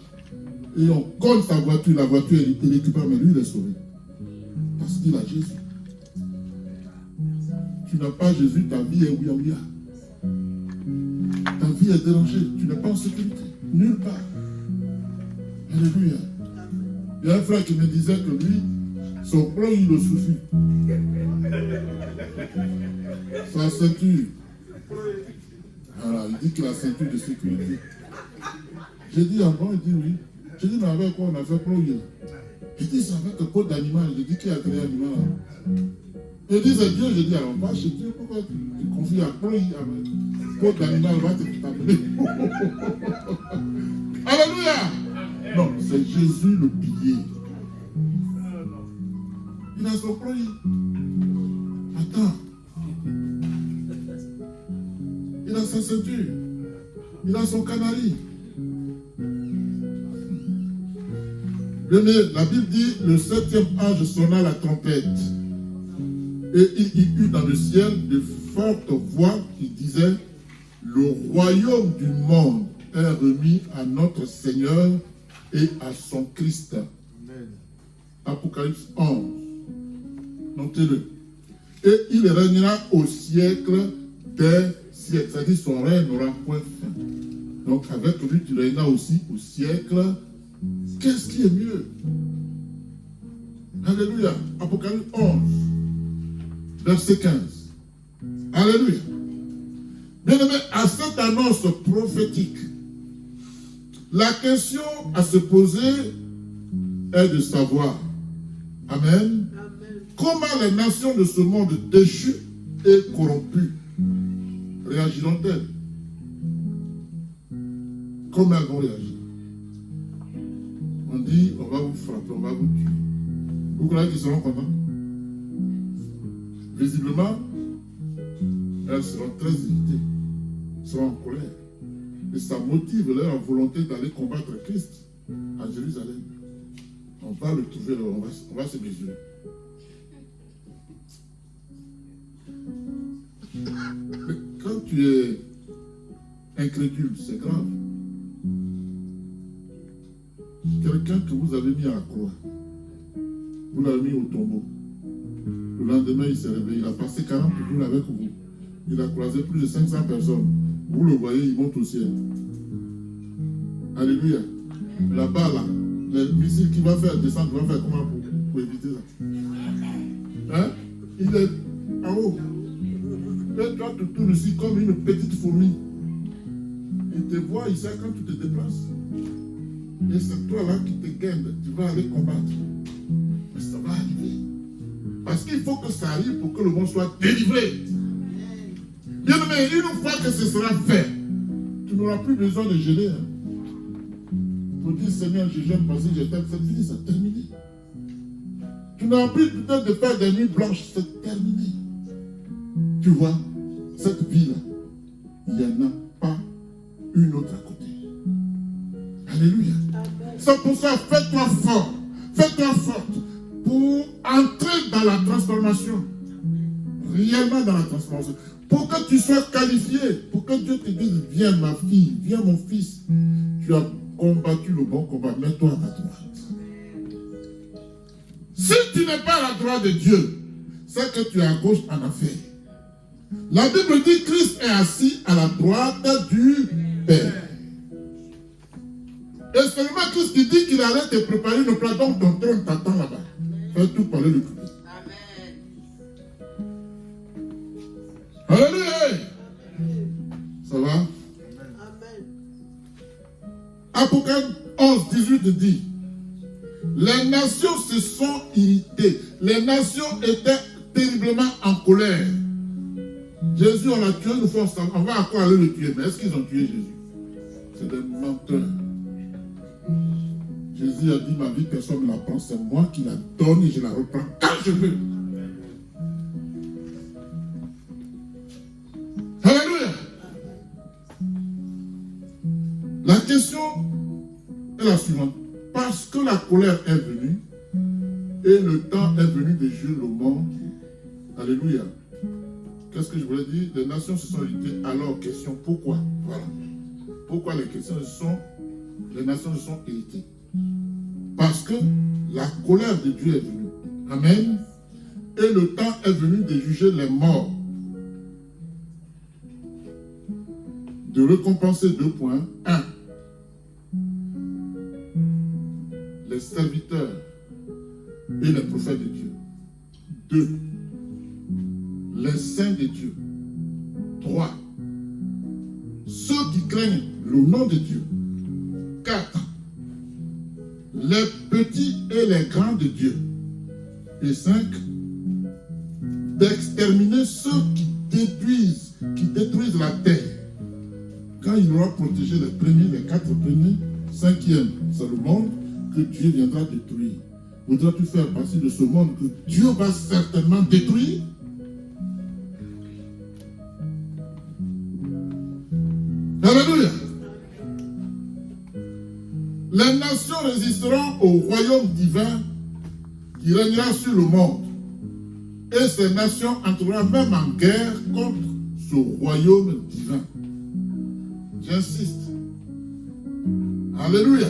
Et on colle sa voiture, la voiture est récupérée, mais lui, il est sauvé. Parce qu'il a Jésus. Tu n'as pas Jésus, ta vie est ouïa-ouïa. Ta vie est dérangée. Tu n'es pas en sécurité. Nulle part. Alléluia. Il y a un frère qui me disait que lui, son plan, il le suffit. Sa ceinture. Voilà, il dit que la ceinture de sécurité. J'ai dit, ah bon? Il dit oui. J'ai dit, mais avec quoi on a fait ployer? Il dit, c'est avec un pot d'animal. J'ai dit, qui a créé l'animal là? Il dit, c'est Dieu. J'ai dit, alors va chez Dieu, pourquoi tu confies à ployer avec pot d'animal, va te t'appeler? Alléluia! Non, c'est Jésus le pilier. Il a son ployer. Attends. Il a sa ceinture. Il a son canari. La Bible dit, le 7e ange sonna la trompette. Et il y eut dans le ciel de fortes voix qui disaient, le royaume du monde est remis à notre Seigneur et à son Christ. Amen. Apocalypse 11. Notez-le. Et il régnera au siècle des siècles. C'est-à-dire son règne n'aura point fin. Donc avec lui, tu régneras aussi au siècle. Qu'est-ce qui est mieux? Alléluia. Apocalypse 11, verset 15. Alléluia. Bien-aimé, à cette annonce prophétique, la question à se poser est de savoir, amen, comment les nations de ce monde déchu et corrompu réagiront-elles? Comment elles vont réagir? On dit, on va vous frapper, on va vous tuer. Vous croyez qu'ils seront contents? Visiblement, elles seront très irritées, seront en colère. Et ça motive leur volonté d'aller combattre Christ à Jérusalem. On va le trouver, on va se mesurer. Mais quand tu es incrédule, c'est grave. Quelqu'un que vous avez mis à la croix, vous l'avez mis au tombeau. Le lendemain, il s'est réveillé. Il a passé 40 jours avec vous. Il a croisé plus de 500 personnes. Vous le voyez, il monte au ciel. Alléluia. Là-bas, là, les missiles qu'il va faire descendre, il va faire comment pour éviter ça? Hein? Il est en haut. Et toi, tu tournes ici comme une petite fourmi. Il te voit, il sait quand tu te déplaces. Et c'est toi là qui te gagne. Tu vas aller combattre. Mais ça va arriver. Parce qu'il faut que ça arrive pour que le monde soit délivré. Bien aimé, une fois que ce sera fait, tu n'auras plus besoin de gêner. Pour dire, Seigneur, je gêne parce que j'ai fait fini, c'est terminé. Tu n'auras plus peut-être de faire des nuits blanches, c'est terminé. Tu vois, cette vie-là, il n'y en a pas une autre à côté. Alléluia. C'est pour ça, fais-toi fort, fais-toi forte pour entrer dans la transformation. Réellement dans la transformation. Pour que tu sois qualifié, pour que Dieu te dise, viens ma fille, viens mon fils. Tu as combattu le bon combat, mets-toi à la droite. Si tu n'es pas à la droite de Dieu, c'est que tu es à gauche en affaire. La Bible dit que Christ est assis à la droite du Père. Et seulement Christ qui dit qu'il allait te préparer une place, donc ton trône t'attend là-bas. Fais tout parler le public. Alléluia. Ça va? Apocalypse 11, 18 dit, les nations se sont irritées. Les nations étaient terriblement en colère. Jésus, on l'a tué une fois, on va encore aller le tuer. Mais est-ce qu'ils ont tué Jésus? C'est des menteurs. Jésus a dit, ma vie, personne ne la prend, c'est moi qui la donne et je la reprends quand je veux. Alléluia. La question est la suivante. Parce que la colère est venue et le temps est venu de juger le monde. Alléluia. Qu'est-ce que je voulais dire? Les nations se sont irritées. Alors, question, pourquoi? Voilà. Pourquoi les nations se sont irritées? Parce que la colère de Dieu est venue. Amen. Et le temps est venu de juger les morts. De récompenser 2 points. 1. Les serviteurs et les prophètes de Dieu. 2. Les saints de Dieu. 3. Ceux qui craignent le nom de Dieu. 4. Les petits et les grands de Dieu. Et 5. D'exterminer ceux qui détruisent la terre. Quand il aura protégé les premiers, les 4 premiers, 5e, c'est le monde que Dieu viendra détruire. Voudras-tu faire partie de ce monde que Dieu va certainement détruire? Alléluia. Les nations résisteront au royaume divin qui régnera sur le monde. Et ces nations entreront même en guerre contre ce royaume divin. J'insiste. Alléluia.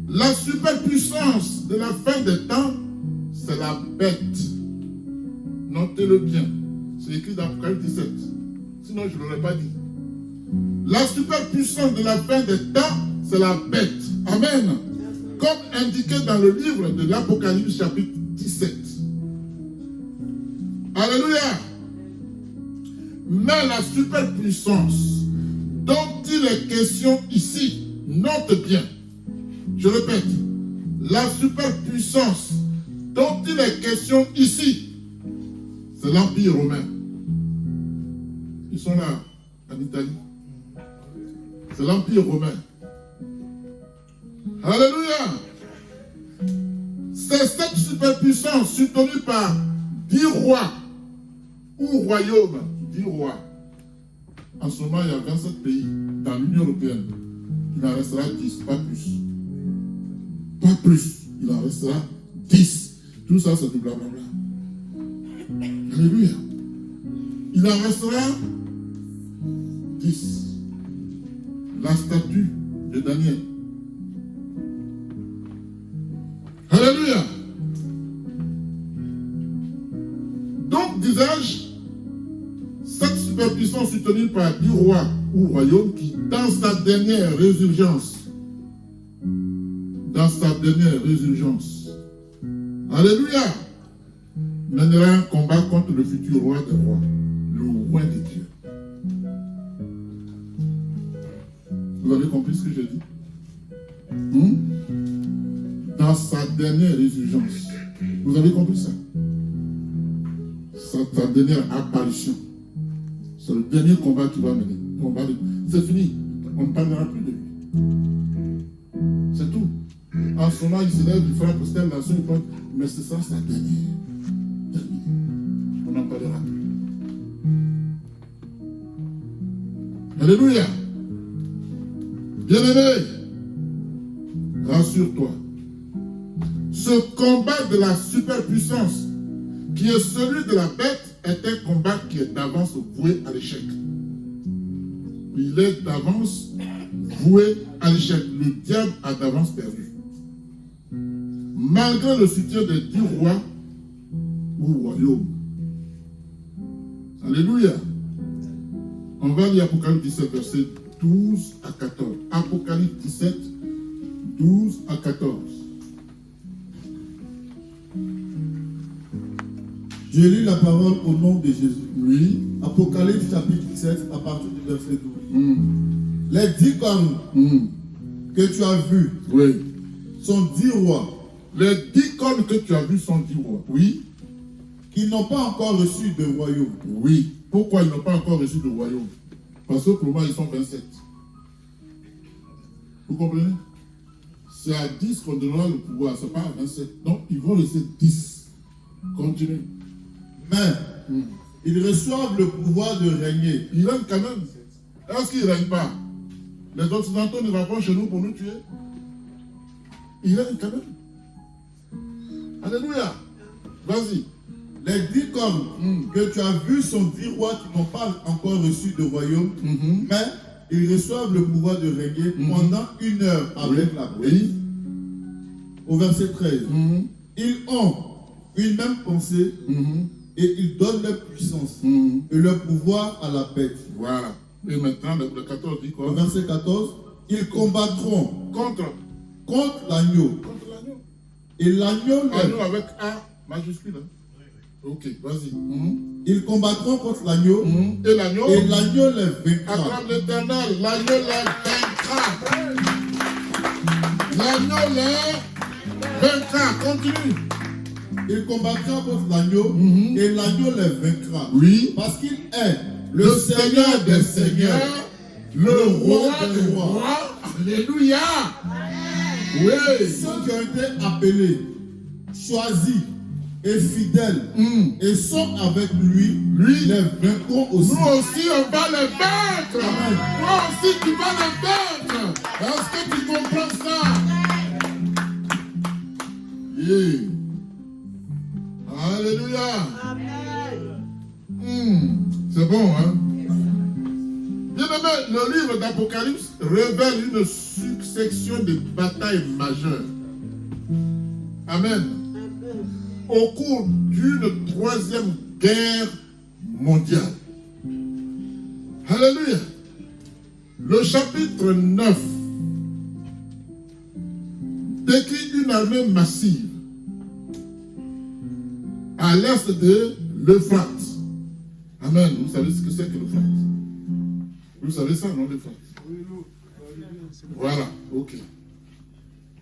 La superpuissance de la fin des temps, c'est la bête. Notez-le bien. C'est écrit dans Apocalypse 17. Sinon, je ne l'aurais pas dit. La superpuissance de la fin des temps, c'est la bête. Amen. Comme indiqué dans le livre de l'Apocalypse chapitre 17. Alléluia. Mais la superpuissance dont il est question ici, note bien. Je répète, La superpuissance dont il est question ici, c'est l'Empire romain. Ils sont là, en Italie. C'est l'Empire romain. Alléluia. C'est cette superpuissance soutenue par 10 rois ou royaumes, 10 rois. En ce moment, il y a 27 pays dans l'Union européenne. Il en restera 10, pas plus. Pas plus. Il en restera 10. Tout ça, c'est du blablabla. Alléluia. Il en restera 10. La statue de Daniel. Alléluia. Donc, disais-je, cette superpuissance soutenue par 10 rois ou royaumes qui, dans sa dernière résurgence, alléluia, mènera un combat contre le futur roi des rois, le roi de Dieu. Vous avez compris ce que j'ai dit? Dans sa dernière résurgence. Vous avez compris ça? Sa dernière apparition. C'est le dernier combat qu'il va mener. C'est fini. On ne parlera plus de lui. C'est tout. En ce moment, il se lève, il fera constellation, il prend. Mais c'est ça, sa dernière. On n'en parlera plus. Alléluia. Bien-aimé, rassure-toi. Ce combat de la superpuissance, qui est celui de la bête, est un combat qui est d'avance voué à l'échec. Il est d'avance voué à l'échec. Le diable a d'avance perdu. Malgré le soutien des 10 rois ou royaumes. Alléluia. On va lire Apocalypse 17, verset 12 à 14. Apocalypse 17, 12 à 14.
Je lis la parole au nom de Jésus.
Oui.
Apocalypse chapitre 17 à partir du verset 12. Les 10 cornes que tu as vues sont 10 rois.
Les 10 cornes que tu as vues sont 10 rois. Oui.
Qui n'ont pas encore reçu de royaume.
Oui. Pourquoi ils n'ont pas encore reçu de royaume? Parce que pour le moment, ils sont 27. Vous comprenez? C'est à 10 qu'on donnera le pouvoir, ce n'est pas à 27. Donc, ils vont laisser 10. Continue.
Mais, ils reçoivent le pouvoir de régner.
Ils règnent quand même. Est-ce qu'ils ne règnent pas? Les Occidentaux ne vont pas chez nous pour nous tuer. Ils règnent quand même. Alléluia. Vas-y.
Les 10 cornes que tu as vues sont 10 rois qui n'ont pas encore reçu de royaume, mais ils reçoivent le pouvoir de régner pendant 1 heure avec la bête. Au verset 13. Ils ont une même pensée et ils donnent leur puissance et leur pouvoir à la bête.
Voilà. Et maintenant, le 14 dit quoi?
Au verset 14. Ils combattront contre l'agneau. Et l'agneau
avec A majuscule. Hein? Ok, vas-y.
Ils combattront contre l'agneau.
Et l'agneau
les vaincra.
Acclame l'Éternel, l'agneau les vaincra. L'agneau les vaincra. Continue.
Il combattra contre l'agneau et l'agneau les vaincra.
Oui.
Parce qu'il est le Seigneur des seigneurs, le roi des rois.
Alléluia.
Oui. Ceux qui ont été appelés, choisis et fidèles et sont avec lui les vaincront aussi.
Nous aussi on va les vaincre. Amen. Toi aussi tu vas les vaincre. Est-ce que tu comprends ça? Yeah. Alléluia. C'est bon, hein? Bien aimé, le livre d'Apocalypse révèle une succession de batailles majeures. Amen. Au cours d'une 3e guerre mondiale. Alléluia. Le chapitre 9 décrit une armée massive à l'est de l'Euphrate. Amen. Vous savez ce que c'est que l'Euphrate? Vous savez ça, non, l'Euphrate? Voilà, ok.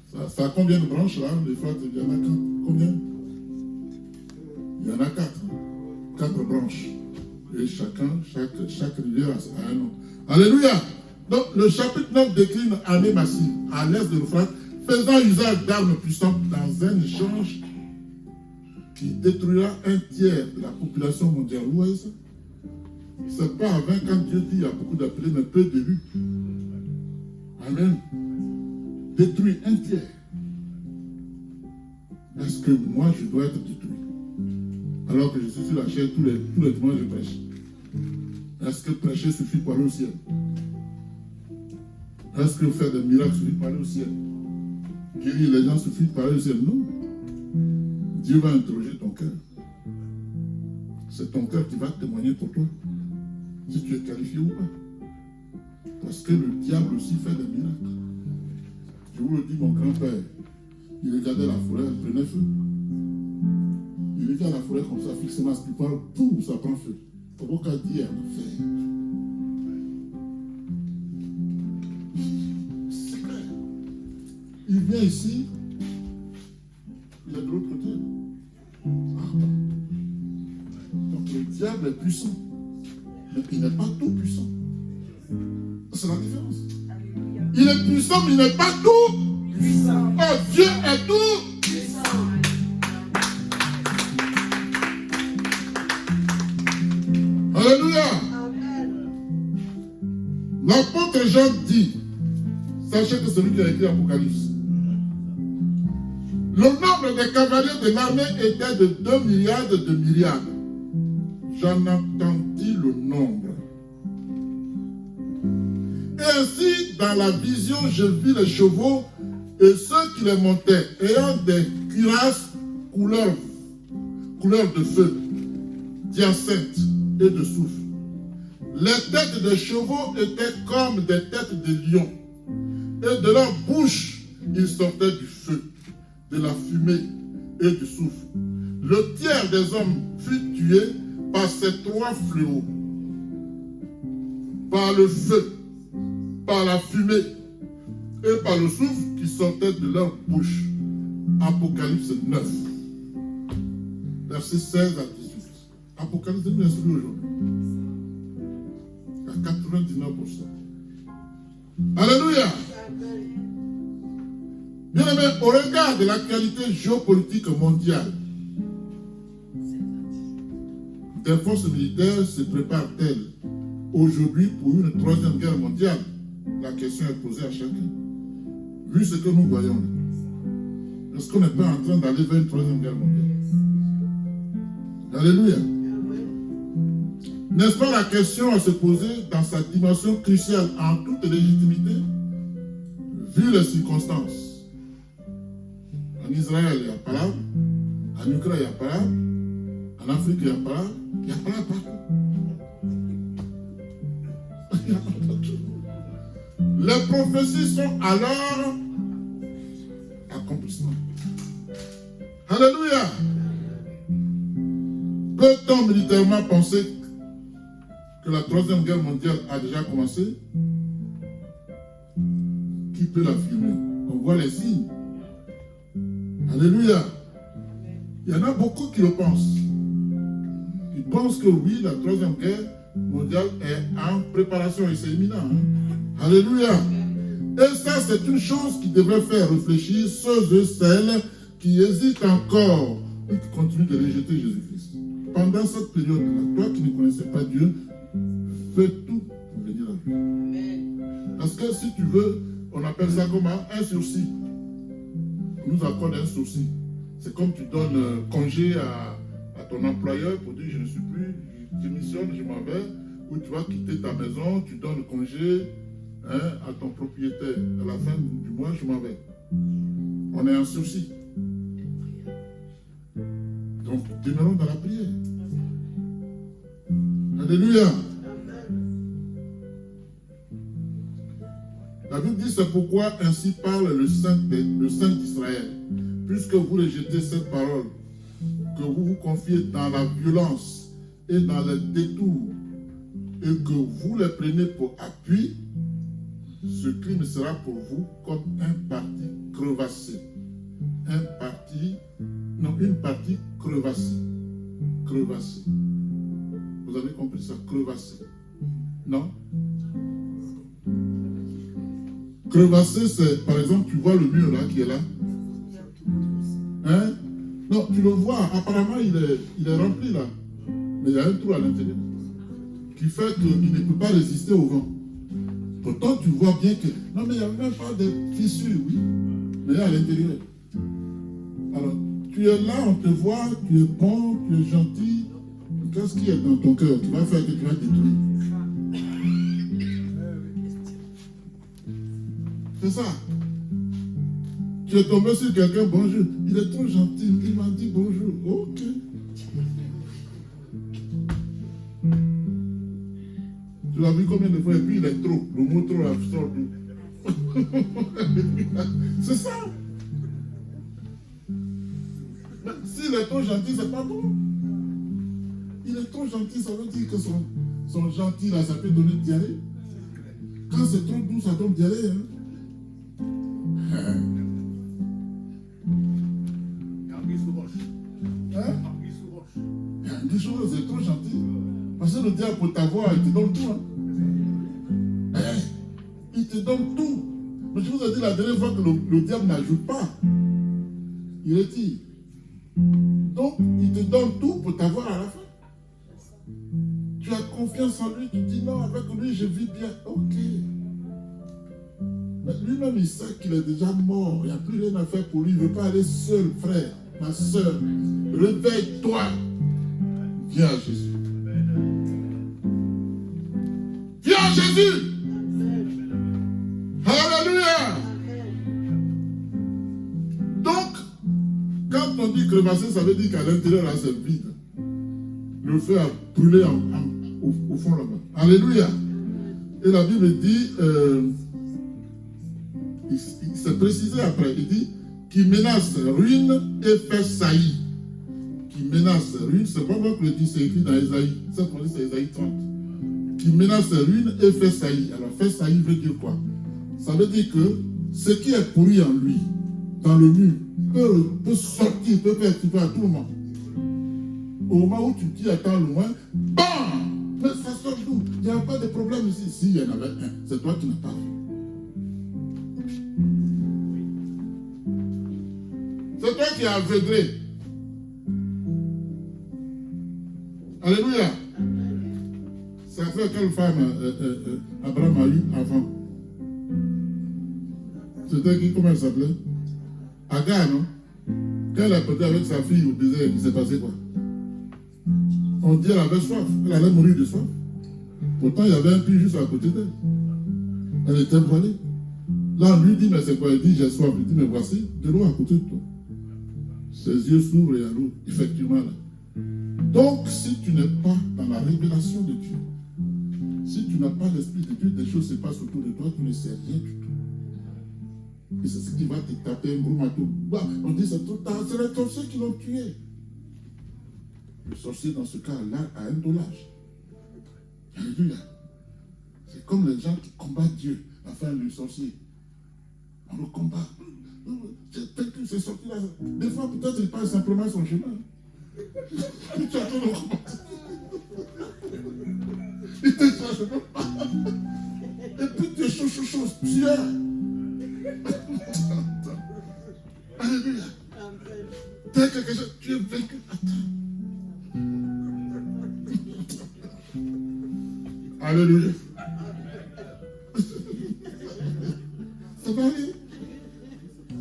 Ça a combien de branches là? Les frères, il y en a 4. Combien? Il y en a 4. 4 branches. Et chaque rivière a un nom. Alléluia! Donc le chapitre 9 décline une armée massive à l'est de l'Euphrate, faisant usage d'armes puissantes dans un échange qui détruira un tiers de la population mondiale. Vous voyez ça? C'est pas à 20 quand Dieu dit il y a beaucoup d'appelés, mais peu d'élus. Amen. Détruit un tiers. Est-ce que moi je dois être détruit? Alors que je suis sur la chair, tous les dimanches je prêche. Est-ce que prêcher suffit pour aller au ciel? Est-ce que faire des miracles suffit pour aller au ciel? Guérir les gens suffit pour aller au ciel? Non. Dieu va interroger ton cœur. C'est ton cœur qui va témoigner pour toi. Si tu es qualifié ou pas. Parce que le diable aussi fait des miracles. Je vous le dis, mon grand-père, il regardait la forêt, elle prenait feu. Il regarde la forêt comme ça, fixement, ce qui parle, tout, ça prend feu. Pourquoi qu'à dire en affaire? C'est clair. Il vient ici, il est de l'autre côté. Donc le diable est puissant, mais il n'est pas tout puissant. C'est la différence. Il est puissant, mais il n'est pas tout puissant. Oh, Dieu est tout puissant. Alléluia. L'apôtre Jean dit, sachez que celui qui a écrit l'Apocalypse, le nombre des cavaliers de l'armée était de 2 milliards de myriades. J'en entendis le nombre. Et ainsi, dans la vision, je vis les chevaux et ceux qui les montaient, ayant des cuirasses couleur de feu, d'hyacinthe et de soufre. Les têtes des chevaux étaient comme des têtes de lions, et de leur bouche, il sortait du feu, de la fumée et du soufre. Le tiers des hommes fut tué par ces 3 fléaux, par le feu, par la fumée et par le soufre qui sortait de leur bouche. Apocalypse 9, versets 16 à 18. Apocalypse 9 est celui aujourd'hui. À 99%. Alléluia. Bien aimé, au regard de l'actualité géopolitique mondiale, des forces militaires se préparent-elles aujourd'hui pour une 3e guerre mondiale? La question est posée à chacun. Vu ce que nous voyons, est-ce qu'on n'est pas en train d'aller vers une 3e guerre mondiale? Alléluia. N'est-ce pas la question à se poser dans sa dimension cruciale en toute légitimité, vu les circonstances? En Israël, il y a pas, en Ukraine, il y a pas, en Afrique, il y a pas partout. Les prophéties sont à leur accomplissement. Alléluia. Peut-on militairement penser que la 3e guerre mondiale a déjà commencé? Qui peut l'affirmer? On voit les signes. Alléluia. Il y en a beaucoup qui le pensent. Ils pensent que oui, la 3e guerre mondiale est en préparation et c'est imminent. Alléluia. Et ça, c'est une chose qui devrait faire réfléchir ceux et celles qui hésitent encore et qui continuent de rejeter Jésus-Christ. Pendant cette période-là, toi qui ne connaissais pas Dieu, fais tout pour venir à lui. Parce que si tu veux, on appelle ça comment? Un sursis. On nous accorde un sursis. C'est comme tu donnes congé à ton employeur pour dire je ne suis plus, je démissionne, je m'en vais, ou tu vas quitter ta maison, tu donnes congé à ton propriétaire. À la fin du mois, je m'en vais. On est en sursis. Donc, demeurons dans la prière. Alléluia. La Bible dit, c'est pourquoi ainsi parle le Saint d'Israël. Puisque vous rejetez cette parole, que vous vous confiez dans la violence et dans les détours, et que vous les prenez pour appui, ce crime sera pour vous comme un parti crevassée. Une partie crevassée. Crevassée. Vous avez compris ça? Crevassée. Non? Crevassé, c'est, par exemple, tu vois le mur là qui est là. Hein? Non, tu le vois, apparemment il est rempli là. Mais il y a un trou à l'intérieur qui fait qu'il ne peut pas résister au vent. Pourtant, tu vois bien que... Non, mais il n'y a même pas de fissure, oui. Mais il y a à l'intérieur. Alors, tu es là, on te voit, tu es bon, tu es gentil. Qu'est-ce qui est dans ton cœur qui va faire que tu vas détruire? C'est ça. Tu es tombé sur quelqu'un, bonjour. Il est trop gentil, il m'a dit bonjour. Ok. Tu l'as vu combien de fois et puis il est trop. Le mot trop absurde. C'est ça. Mais s'il est trop gentil, c'est pas bon. Il est trop gentil, ça veut dire que son gentil là, ça peut donner diarrhée. Quand c'est trop doux, ça donne diarrhée. Hein? C'est trop gentil. Parce que le diable, pour t'avoir, il te donne tout. Hein? Il te donne tout. Mais je vous ai dit la dernière fois que le diable n'ajoute pas. Il retire. Donc, il te donne tout pour t'avoir à la fin. Tu as confiance en lui, tu dis non, avec lui, je vis bien. Ok. Mais lui-même, il sait qu'il est déjà mort. Il n'y a plus rien à faire pour lui. Il ne veut pas aller seul, frère, ma soeur. Réveille-toi. Viens à Jésus. Viens à Jésus. Alléluia. Donc, quand on dit crevasser, ça veut dire qu'à l'intérieur, là, c'est vide. Le feu a brûlé au fond là-bas. Alléluia. Et la Bible dit, il s'est précisé après, il dit, qui menace ruine et fait saillir. Qui menace ruine, c'est pas moi qui le dis, c'est écrit dans Ésaïe. Cette fois-ci, c'est Ésaïe 30. Qui menace ruine et fait saillir. Alors, fait saillir veut dire quoi? Ça veut dire que ce qui est pourri en lui, dans le mur, peut sortir, peut faire tuer à tout le monde. Au moment où tu dis attends loin, bam! Mais ça sort d'où? Il n'y a pas de problème ici. Si, il y en avait un. C'est toi qui n'as pas vu. C'est toi qui as aveuglé. Alléluia. C'est après quelle femme Abraham a eu avant? C'était qui? Comment elle s'appelait? Agar, non? Quand elle a porté avec sa fille au désert, il s'est passé quoi? On dit qu'elle avait soif. Elle allait mourir de soif. Pourtant, il y avait un puits juste à côté d'elle. Elle était voilée. Là, on lui dit, mais c'est quoi? Elle dit, j'ai soif. Il dit, mais voici de l'eau à côté de toi. Ses yeux s'ouvrent et il y a l'eau, effectivement. Là. Donc, si tu n'es pas dans la révélation de Dieu, si tu n'as pas l'Esprit de Dieu, des choses se passent autour de toi, tu ne sais rien du tout. Et c'est ce qui va te taper un gros marteau. On dit, c'est trop tard, c'est les sorciers qui l'ont tué. Le sorcier, dans ce cas-là, a un $. Alléluia. C'est comme les gens qui combattent Dieu, afin de le sorcier. On le combat. C'est sorti là. Des fois, peut-être il passe simplement son chemin. Il te attend le combattre. Il te cherche pas. Et puis tu es chaud, Dieu. Alléluia. T'as quelque chose, tu es vaincu. Attends. Alléluia. Ça va aller.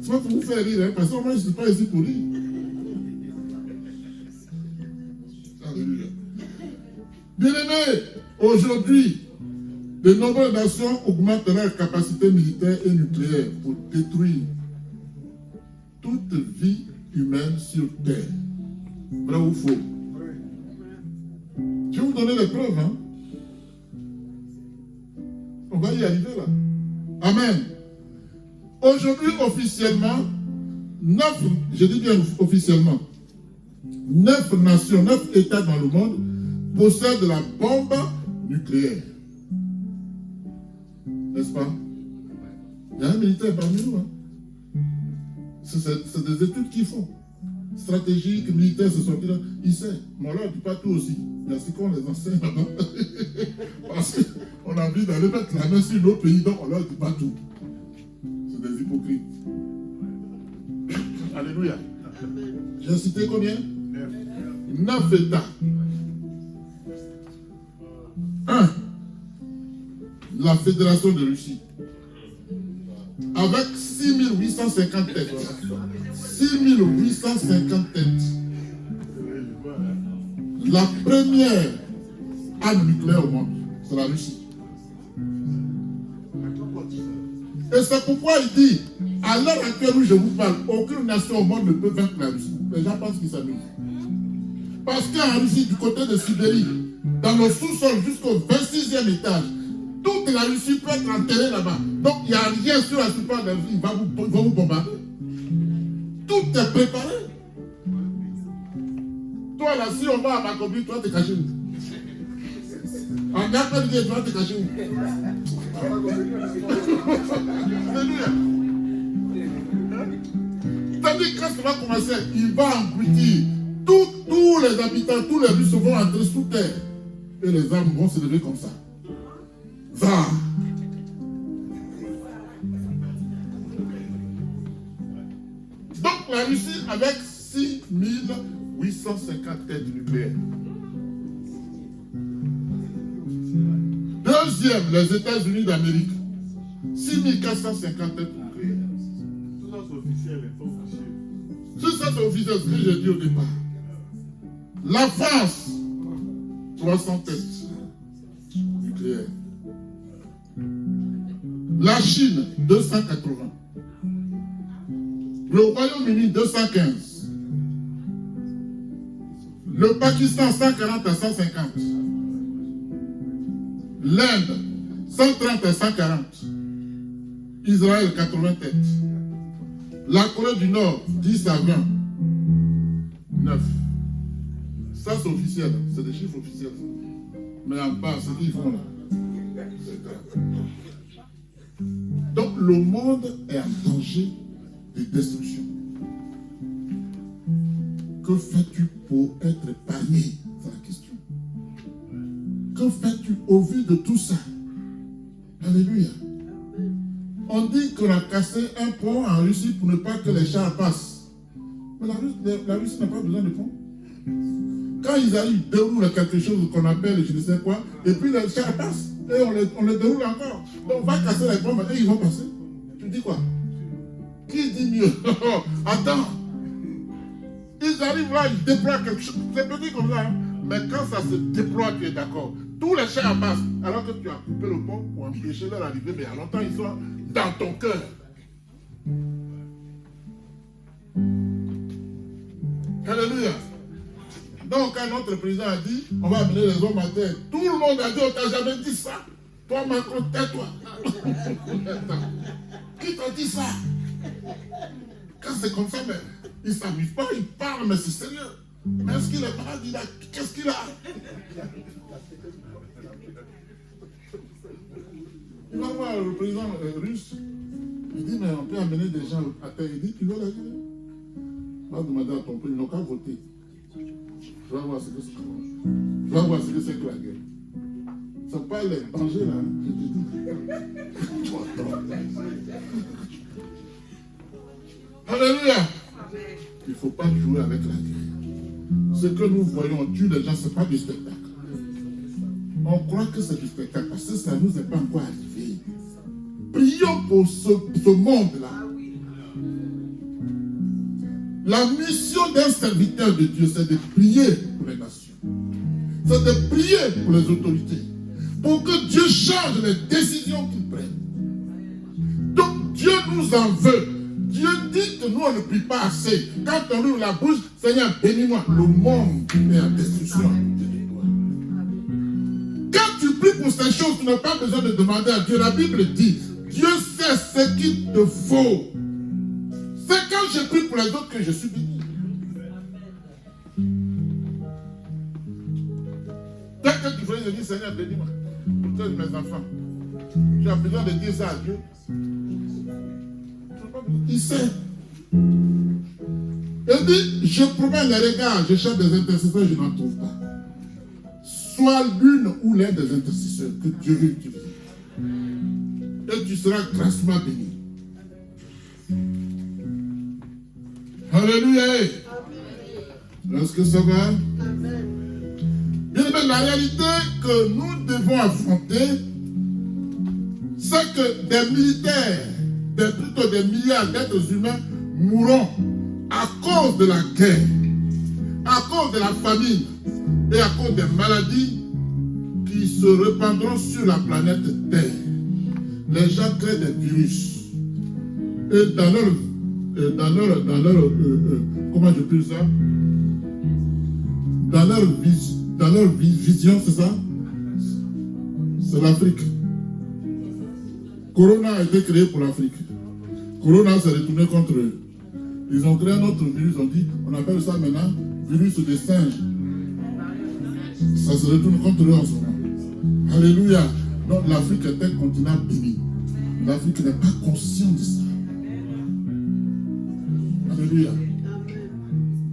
C'est pas pour vous faire rire, hein, parce que moi je ne suis pas ici pour rire. Alléluia. Bien-aimés, aujourd'hui, de nombreuses nations augmentent leur capacité militaire et nucléaire pour détruire toute vie humaine sur Terre. Vrai ou faux? Je vais vous donner les preuves, hein. On va y arriver là. Amen. Aujourd'hui, officiellement, 9, je dis bien officiellement, 9 nations, 9 États dans le monde possèdent la bombe nucléaire. N'est-ce pas? Il y a un militaire parmi nous. Hein? C'est des études qu'ils font. Stratégiques, militaires, ce sont là. Il sait. Mais on leur dit pas tout aussi. Il y a ce qu'on les enseigne là-bas. Parce qu'on a envie d'aller mettre la main sur l'autre pays, donc on leur dit pas tout. C'est des hypocrites. Alléluia. J'ai cité combien? 9 États. 1. La Fédération de Russie. Avec 6850 têtes. 6850 têtes. La première arme nucléaire au monde, c'est la Russie. Et c'est pourquoi il dit, à l'heure actuelle où je vous parle, aucune nation au monde ne peut vaincre la Russie. Les gens pensent qu'ils s'amusent. Parce qu'en Russie, du côté de Sibérie, dans le sous-sol jusqu'au 26e étage, toute la Russie peut être enterrée là-bas. Donc il n'y a rien sur la surface de la Russie, ils vont vous bombarder. Tout est préparé. Toi là, si on va à Macombi, tu vas te cacher où? En après-midi, tu vas te cacher où? Alléluia. C'est-à-dire que quand ça va commencer, il va engloutir. Tous les habitants, tous les Russes vont entrer sous terre. Et les armes vont se lever comme ça. Va. Donc la Russie avec 6850 têtes nucléaires. Deuxième, les États-Unis d'Amérique. 6450 têtes nucléaires.
Tout ça c'est officiel et pas officiel.
Tout ça c'est officiel, ce que j'ai dit au départ. La France, 300 têtes nucléaires. La Chine, 280. Le Royaume-Uni, 215. Le Pakistan, 140 à 150. L'Inde, 130 à 140. Israël, 80 têtes. La Corée du Nord, 10 à 20. 9. Ça, c'est officiel. C'est des chiffres officiels. Mais en bas, ce qu'ils font là. Donc, le monde est en danger de destruction. Que fais-tu pour être épargné? C'est la question. Que fais-tu au vu de tout ça? Alléluia. On dit qu'on a cassé un pont en Russie pour ne pas que les chars passent. Mais la Russie n'a pas besoin de pont. Quand ils arrivent, déroulent quelque chose qu'on appelle je ne sais quoi, et puis les chars passent, et on les déroule encore. Donc on va casser les ponts, et ils vont passer. Tu dis quoi? Qui dit mieux? Attends. Ils arrivent là, ils déploient quelque chose. C'est petit comme ça, hein? Mais quand ça se déploie, tu es d'accord. Tous les chars passent, alors que tu as coupé le pont pour empêcher leur arrivée, mais à longtemps ils sont dans ton cœur. Alléluia. Donc quand notre président a dit, on va amener les hommes à terre, tout le monde a dit, on t'a jamais dit ça. Toi, Macron, tais-toi. Qui t'a dit ça? Quand c'est comme ça, mais il ne s'amuse pas, il parle, mais c'est sérieux. Mais est-ce qu'il est malade? Qu'est-ce qu'il a? Il va voir le président russe. Il dit, mais on peut amener des gens à terre. Il dit, tu veux la guerre? Va demander à ton peuple, ils n'ont qu'à voter. Je vais voir ce que c'est. Je vais voir ce que c'est que la guerre. Ce n'est pas les dangers là. Alléluia. Il ne faut pas jouer avec la guerre. Ce que nous voyons, on tue les gens, ce n'est pas du spectacle. On croit que c'est du spectacle parce que ça ne nous est pas encore arrivé. Prions pour ce monde-là. La mission d'un serviteur de Dieu, c'est de prier pour les nations. C'est de prier pour les autorités. Pour que Dieu change les décisions qu'il prenne. Donc Dieu nous en veut. Dieu dit que nous on ne prie pas assez. Quand on ouvre la bouche, Seigneur, bénis-moi. Le monde est en destruction. Quand tu pries pour ces choses, tu n'as pas besoin de demander à Dieu. La Bible dit, Dieu sait ce qu'il te faut. C'est quand je prie pour les autres que je suis béni. Dès que tu veux, je dis, Seigneur, bénis-moi. Pour mes enfants. Tu as besoin de dire ça à Dieu. Il sait. Il dit, je promets les regards, je cherche des intercesseurs, je n'en trouve pas. Sois l'une ou l'un des intercesseurs que Dieu veut utiliser. Et tu seras grassement béni. Alléluia. Est-ce que ça va? Bien aimé, la réalité que nous devons affronter, c'est que des militaires, plutôt des milliards d'êtres humains mourront à cause de la guerre, à cause de la famine et à cause des maladies qui se répandront sur la planète Terre. Les gens créent des virus et dans leur comment je peux dire ça? Dans leur vision, c'est ça? C'est l'Afrique. Corona a été créé pour l'Afrique. Corona s'est retourné contre eux. Ils ont créé un autre virus, on appelle ça maintenant virus des singes. Ça se retourne contre eux en ce moment. Alléluia. Donc l'Afrique est un continent béni. L'Afrique n'est pas consciente de ça. Alléluia.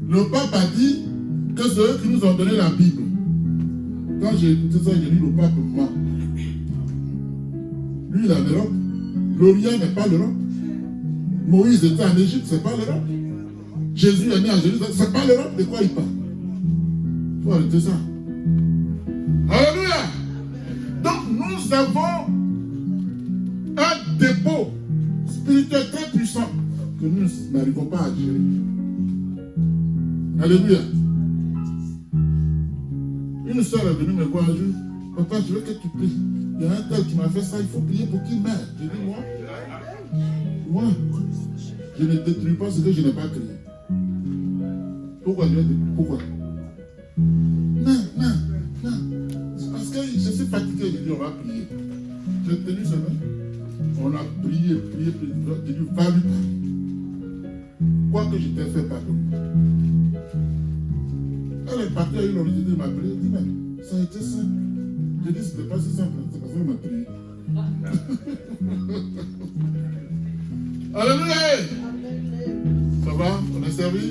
Le pape a dit que c'est eux qui nous ont donné la Bible. Quand j'ai écouté ça, j'ai dit le pape moi. Lui, il est en Europe. L'Orient n'est pas l'Europe. Moïse était en Égypte, c'est pas l'Europe. Jésus est né en Jérusalem, c'est pas l'Europe. De quoi il parle? Il faut arrêter ça. Alléluia. Donc nous avons un dépôt spirituel très puissant que nous n'arrivons pas à gérer. Alléluia. Une soeur est venue me voir un jour. Papa, je veux que tu pries. Il y a un tel qui m'a fait ça, il faut prier pour qu'il meure. J'ai dit, moi, je ne détruis pas ce que je n'ai pas créé. Pourquoi je vais dire pourquoi? Non. Parce que je suis fatigué, j'ai dit, on va prier. J'ai tenu sa main. On a prié. J'ai dit, va lui parler. Quoi que je t'ai fait, pardon. Elle est partie à une origine de ma prière. Elle dit, mais ça a été simple. J'ai dit, c'était pas si simple, c'est parce qu'elle m'a prié. Alléluia. Ça va? On est servi?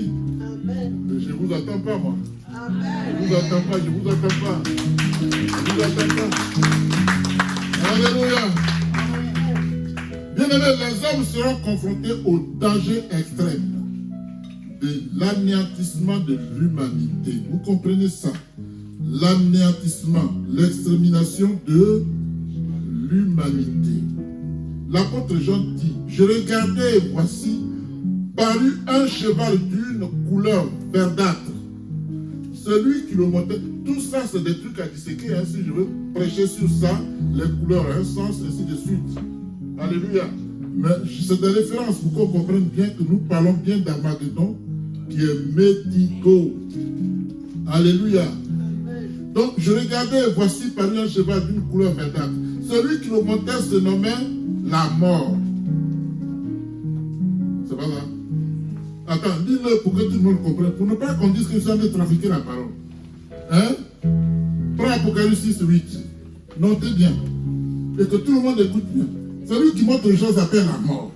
Je ne vous attends pas, moi. Je ne vous attends pas. Je vous attends pas. Alléluia. Bien aimé, les hommes seront confrontés au danger extrême de l'anéantissement de l'humanité. Vous comprenez ça? L'anéantissement, l'extermination de l'humanité. L'apôtre Jean dit, je regardais et voici parut un cheval d'une couleur verdâtre. Celui qui le montait, tout ça c'est des trucs à disséquer, hein, si je veux prêcher sur ça, les couleurs, un sens, ainsi de suite. Alléluia. Mais c'est des références pour qu'on comprenne bien que nous parlons bien d'Armageddon, qui est médico. Alléluia. Donc je regardais et voici parut un cheval d'une couleur verdâtre. Celui qui le montait se nommait la mort. C'est pas ça? Attends, dis-le pour que tout le monde comprenne. Pour ne pas qu'on dise que nous sommes de trafiquer la parole. Hein? Prends Apocalypse 6, 8. Notez bien. Et que tout le monde écoute bien. Celui qui montre les choses s'appelle la mort.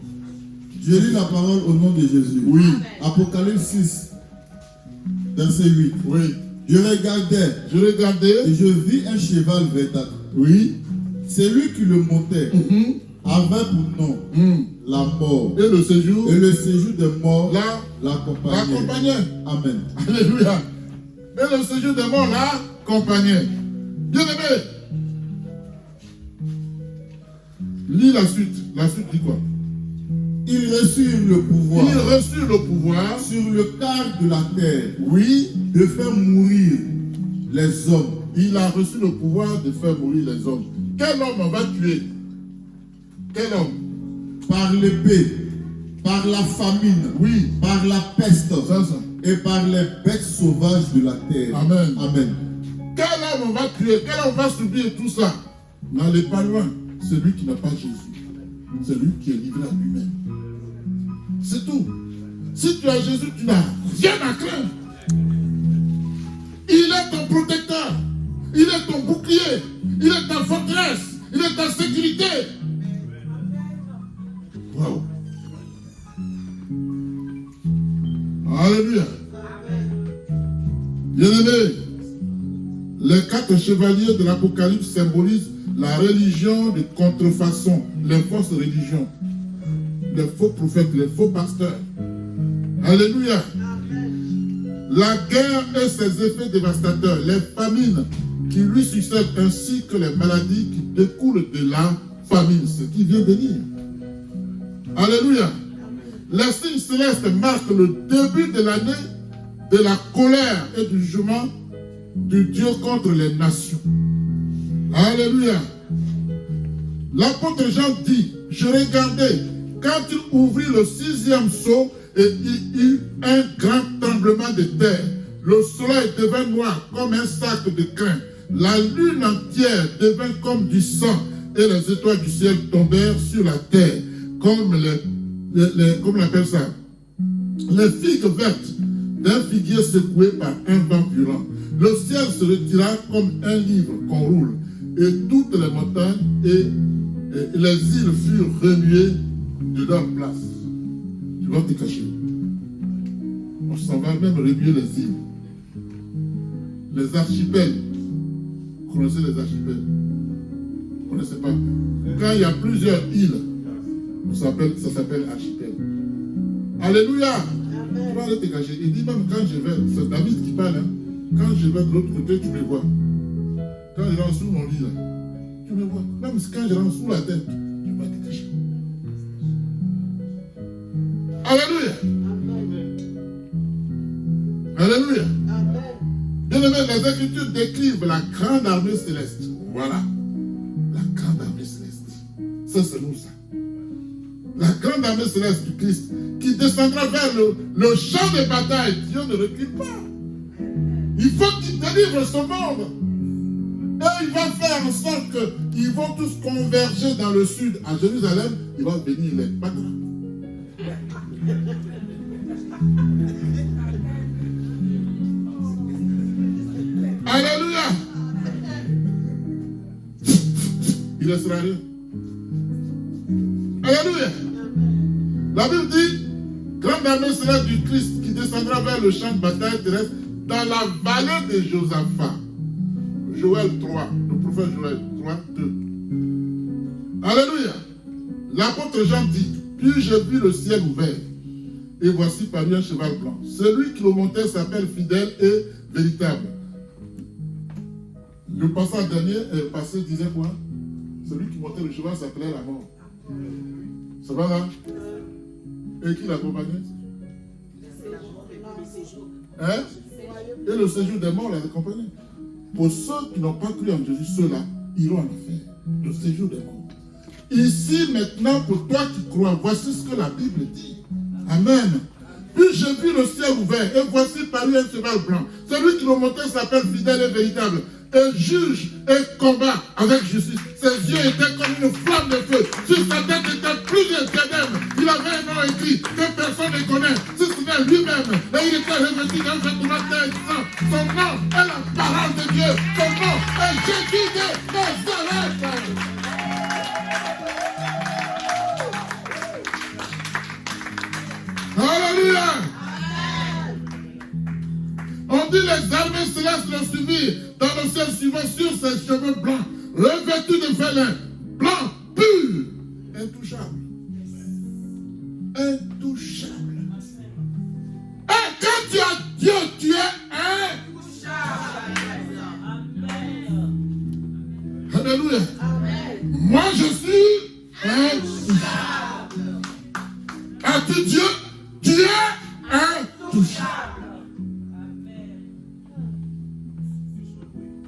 Je lis la parole au nom de Jésus.
Oui.
Apocalypse 6, verset 8.
Oui.
Je regardais et je vis un cheval verdâtre.
Oui.
Celui qui le montait avait pour nom la mort.
Et le séjour
des morts l'accompagnait. Amen.
Alléluia. Et le séjour des morts l'accompagnait. Bien aimé. Lis la suite. La suite dit quoi?
Ils reçurent le pouvoir.
Sur le quart de la terre.
Oui. De faire mourir les hommes.
Il a reçu le pouvoir de faire mourir les hommes. Quel homme on va tuer? Quel homme?
Par l'épée, par la famine,
oui,
par la peste,
ça.
Et par les bêtes sauvages de la terre.
Amen.
Amen.
Quel homme on va tuer? Quel homme va subir tout ça? N'allez pas loin. Celui qui n'a pas Jésus. Celui qui est livré à lui-même. C'est tout. Si tu as Jésus, tu n'as rien à craindre. Il est ton protecteur. Il est ton bouclier. Il est ta forteresse. Il est ta sécurité. Wow. Alléluia. Bien-aimés, les 4 chevaliers de l'Apocalypse symbolisent la religion de contrefaçon, les fausses religions, les faux prophètes, les faux pasteurs. Alléluia. La guerre et ses effets dévastateurs, les famines qui lui succèdent, ainsi que les maladies qui découlent de la famine, ce qui vient de dire. Alléluia. Les signes célestes marquent le début de l'année de la colère et du jugement de Dieu contre les nations. Alléluia. L'apôtre Jean dit, je regardais quand il ouvrit le 6e sceau et il y eut un grand tremblement de terre. Le soleil devint noir comme un sac de crin. La lune entière devint comme du sang et les étoiles du ciel tombèrent sur la terre comme comment on appelle ça? Les figues vertes d'un figuier secoué par un vent violent. Le ciel se retira comme un livre qu'on roule, et toutes les montagnes et les îles furent remuées de leur place. Tu vas te cacher. On s'en va même remuer les îles. Les archipels. Vous connaissez les archipels? Vous ne connaissez pas? Quand il y a plusieurs îles, ça s'appelle archipel. Alléluia. Tu vas aller te cacher. Il dit même quand je vais, c'est David qui parle, hein? Quand je vais de l'autre côté, tu me vois. Quand je rentre sous mon lit, là, tu me vois. Même quand je rentre sous la tête, tu vas te cacher. Alléluia. Alléluia. Bien-aimés, les Écritures décrivent la grande armée céleste. Voilà. La grande armée céleste. Ça, c'est nous, ça. La grande armée céleste du Christ qui descendra vers le champ de bataille. Dieu ne recule pas. Il faut qu'il délivre ce monde. Et il va faire en sorte qu'ils vont tous converger dans le sud. À Jérusalem, il va venir les battre. Alléluia. Il restera rien. Alléluia. La Bible dit, grande armée céleste du Christ qui descendra vers le champ de bataille terrestre dans la vallée de Josaphat. Joël 3, le prophète Joël 3, 2. Alléluia. L'apôtre Jean dit, puis j'ai vu le ciel ouvert, et voici parmi un cheval blanc. Celui qui le montait s'appelle fidèle et véritable. Le passage dernier, disait quoi? Celui qui montait le cheval s'appelait la mort. Ça va là? Et qui l'accompagnait? Hein? Et le séjour des morts l'accompagnait. Pour ceux qui n'ont pas cru en Jésus, ceux-là iront en enfer. Le séjour des morts. Ici, maintenant, pour toi qui crois, voici ce que la Bible dit. Amen. Puis j'ai vu le ciel ouvert, et voici paru un cheval blanc. Celui qui le montait s'appelle fidèle et véritable. Et juge et combat avec justice. Ses yeux étaient comme une flamme de feu. Sur sa tête était plusieurs diadèmes. Il avait un nom écrit que personne ne connaît. Si ce n'est lui-même. Et il était revêtu d'un vêtement teint. Son nom est la parole de Dieu. Son nom est Jésus de Nazareth. Alléluia. On dit les armées célestes le suivirent dans le ciel suivant sur ses cheveux blancs, revêtus de vélin, blanc, pur, intouchable. Intouchable. Et quand tu as Dieu, tu es intouchable. Alléluia. Moi je suis intouchable. As-tu Dieu? Tu es intouchable.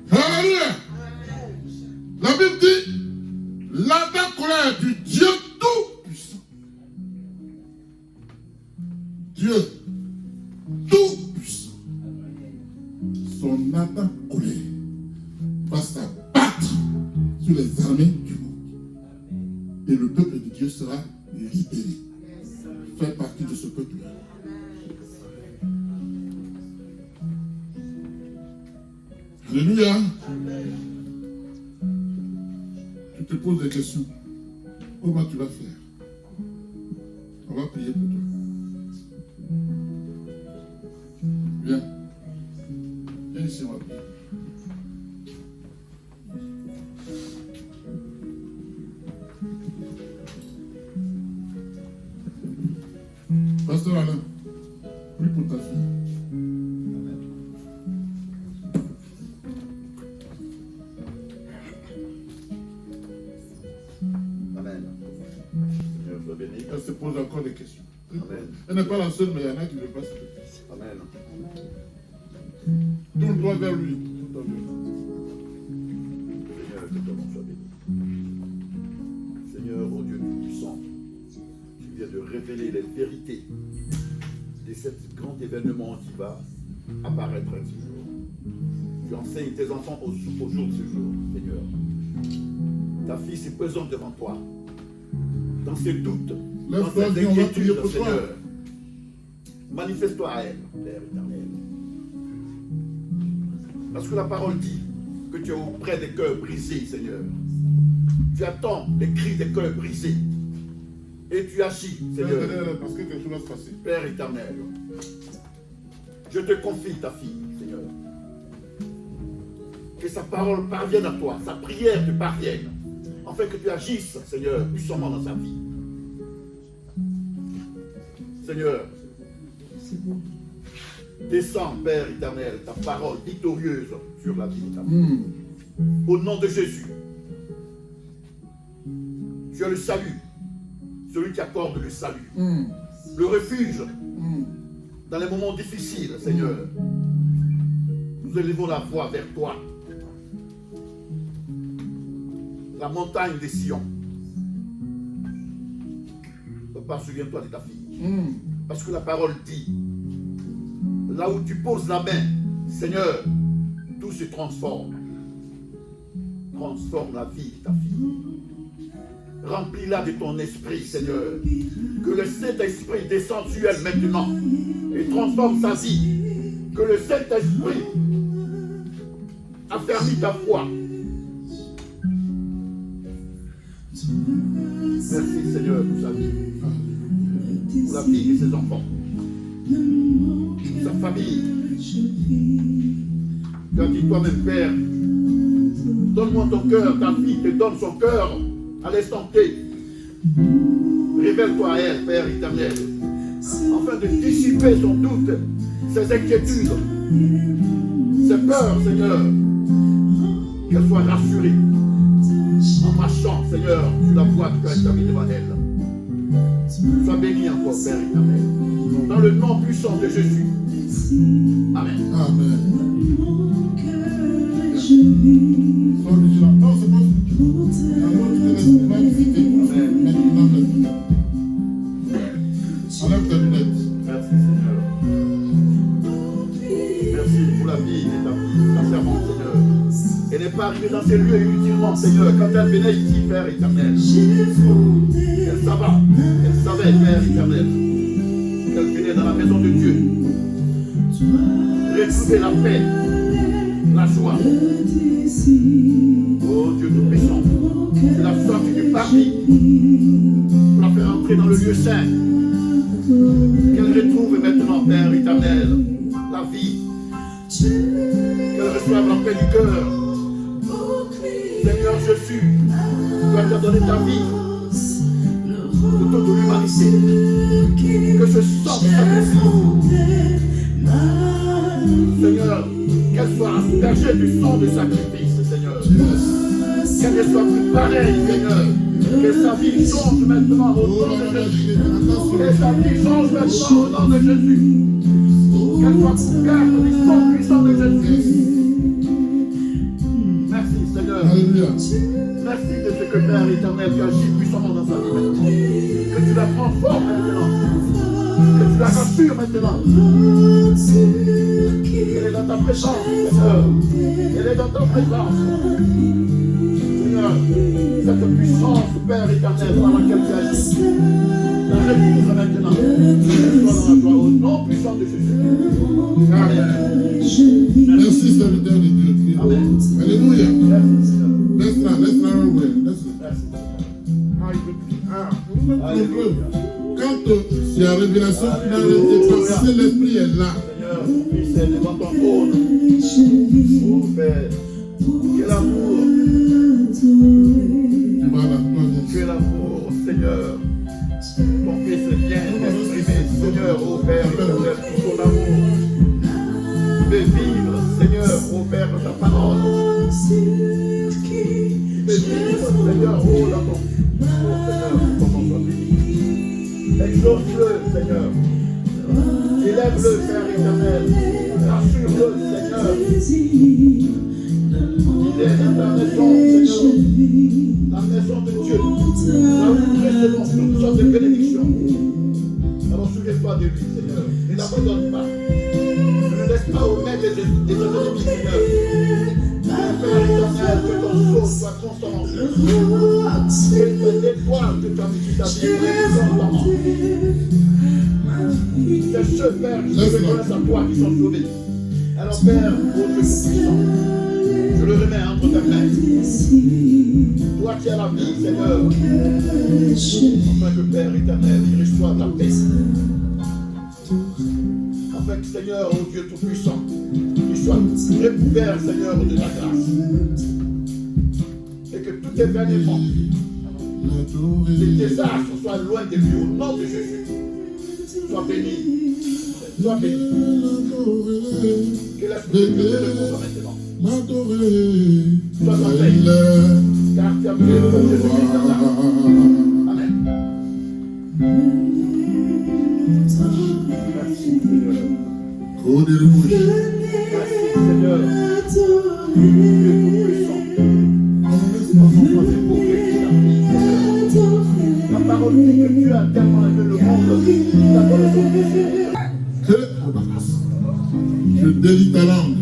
Alléluia. La Bible dit, l'ardente colère du Dieu tout-puissant. Dieu tout-puissant. Son ardente colère va s'abattre sur les armées du monde. Et le peuple de Dieu sera libéré. Faire partie de ce peuple-là. Alléluia. Tu te poses des questions. Comment tu vas faire? On va prier pour toi. Viens. Viens ici, ma fille. Pasteur Alain, prie pour ta fille.
Amen. Seigneur, sois béni.
Elle se pose encore des questions.
Amen.
Elle n'est pas la seule, mais il y en a qui ne veulent pas se poser.
Amen.
Tout le droit vers lui.
Seigneur, que ton nom soit béni. Seigneur, ô Dieu Tout-Puissant, tu viens de révéler les vérités de cet grand événement qui va apparaître un jour. Tu enseignes tes enfants au jour de ce jour, Seigneur. Ta fille se présente devant toi. Dans ses doutes, dans
Lève-toi,
ses
viens, on va prier
inquiétudes,
pour toi.
Seigneur. Manifeste-toi à elle, Père éternel. Parce que la parole dit que tu es auprès des cœurs brisés, Seigneur. Tu attends les cris des cœurs brisés. Et tu agis, Seigneur.
Parce que quelque chose va se passer.
Père éternel, je te confie ta fille, Seigneur. Que sa parole parvienne à toi, sa prière te parvienne, afin que tu agisses, Seigneur, puissamment dans sa vie. Seigneur, descends, Père éternel, ta parole victorieuse sur la vie de ta fille. Au nom de Jésus, tu as le salut, celui qui accorde le salut, le refuge dans les moments difficiles, Seigneur. Nous élevons la voix vers toi, la montagne des Sion. Papa, souviens-toi de ta fille. Parce que la parole dit, là où tu poses la main, Seigneur, tout se transforme. Transforme la vie de ta fille. Remplis-la de ton esprit, Seigneur. Que le Saint-Esprit descende sur elle maintenant et transforme sa vie. Que le Saint-Esprit affermit ta foi. Merci, Seigneur, pour sa vie. Pour la vie de ses enfants. Pour sa famille. Tu as dit toi-même, Père, donne-moi ton cœur. Ta fille te donne son cœur à l'instant T. Révèle-toi à elle, Père éternel, afin de dissiper son doute, ses inquiétudes, ses peurs, Seigneur, qu'elle soit rassurée en marchant, Seigneur, sur la voie que tu as établie devant elle. Sois béni encore, Père éternel, dans le nom puissant de Jésus. Amen.
Amen. Sois vigilant. Non, c'est bon. Alors, tu te laisses pas visiter. Maintenant, enlève tes lunettes.
Merci, Seigneur. Merci pour la vie de ta fille, ta servante, Seigneur. Elle n'est pas arrivée dans ces lieux inutilement, Seigneur. Quand elle venait ici, Père éternel, elle savait, Père éternel, qu'elle venait dans la maison de Dieu. Retrouver la paix, la joie. Oh Dieu Tout-Puissant, c'est la foi qui est partie pour la faire entrer dans le lieu saint. Qu'elle retrouve maintenant, Père éternel, la vie. Qu'elle reçoive la paix du cœur. Seigneur Jésus, tu as donné ta vie pour toute l'humanité. Que ce sang sacrifice, Seigneur, qu'elle soit aspergée du sang de sacrifice, Seigneur. Qu'elle ne soit plus pareille, Seigneur. Que sa vie change maintenant au nom de Jésus. Que sa vie change maintenant au nom de Jésus. Qu'elle soit couverte du sang puissant de Jésus. Merci, Seigneur.
Alléluia.
Merci de ce que Père éternel, tu agis puissamment dans sa vie maintenant. Que tu la transformes maintenant. Que tu la rassures maintenant. Elle est dans ta présence, Seigneur. Elle est dans ta présence. Seigneur, cette puissance, Père éternel, par laquelle tu agis, la réponse maintenant. Sois dans la joie au nom puissant de Jésus. Amen.
Merci, serviteur de Dieu.
Amen.
Alléluia.
Merci, Seigneur.
Laisse-la away.
Merci.
Quand il y a révélation finale est passée, l'esprit est là.
ton Fils est devant ton trône. Oh Père, quel amour.
Tu vas la gloire.
Quel amour, Seigneur. Ton Fils vient d'exprimer, Seigneur, ô Père, éternel, tout son amour. Fais vivre, Seigneur, ô Père, ta parole. Fais vivre, Seigneur, ô dans ton Seigneur, comment soit béni. Exauce-le, Seigneur. Élève-le, Père éternel. Rassure-le, Seigneur. Il est dans ta maison, Seigneur. La maison de Dieu. Là où nous recevons toutes sortes de bénédictions. Alors souviens-toi de lui, Seigneur. Ne l'abandonne pas. Ne le laisse pas aux mains des ennemis, Seigneur. Père éternel, que ton sceau soit constamment sur lui. Que l'étoile que tu as mis sur ta vie constamment. C'est ce Père qui se reconnaissent à toi qui sont sauvés. Alors Père, ô Dieu puissant, je le remets entre tes mains. Toi qui as la vie, Seigneur, afin que Père éternel, il reçoive la paix. Afin que Seigneur, ô Dieu tout-puissant, il soit recouvert, Seigneur, de ta grâce. Et que tout événement, les désastres soient loin de lui au nom de Jésus. Sois béni. Sois béni. Que l'esprit de Dieu te soit maintenant. Sois en paix. Car tu as mis le peuple de Jésus dans ta main. Amen. Merci, Seigneur. Merci, Seigneur. Dieu tout-puissant. La parole dit que Dieu a tellement aimé le monde. La parole dit
Que je délie ta langue.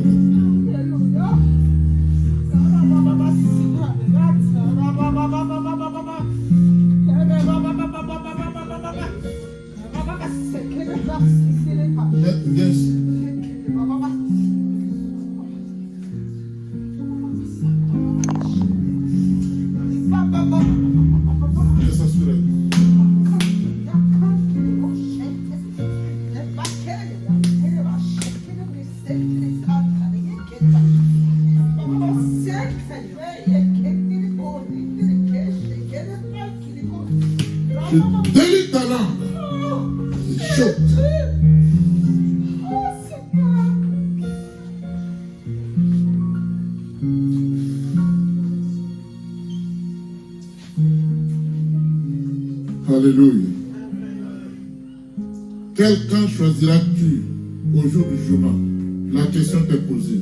Yes. Yes, assuré. Je délie ta langue. C'est chaud. Alléluia. Quel camp choisiras-tu au jour du jugement? La question t'est posée.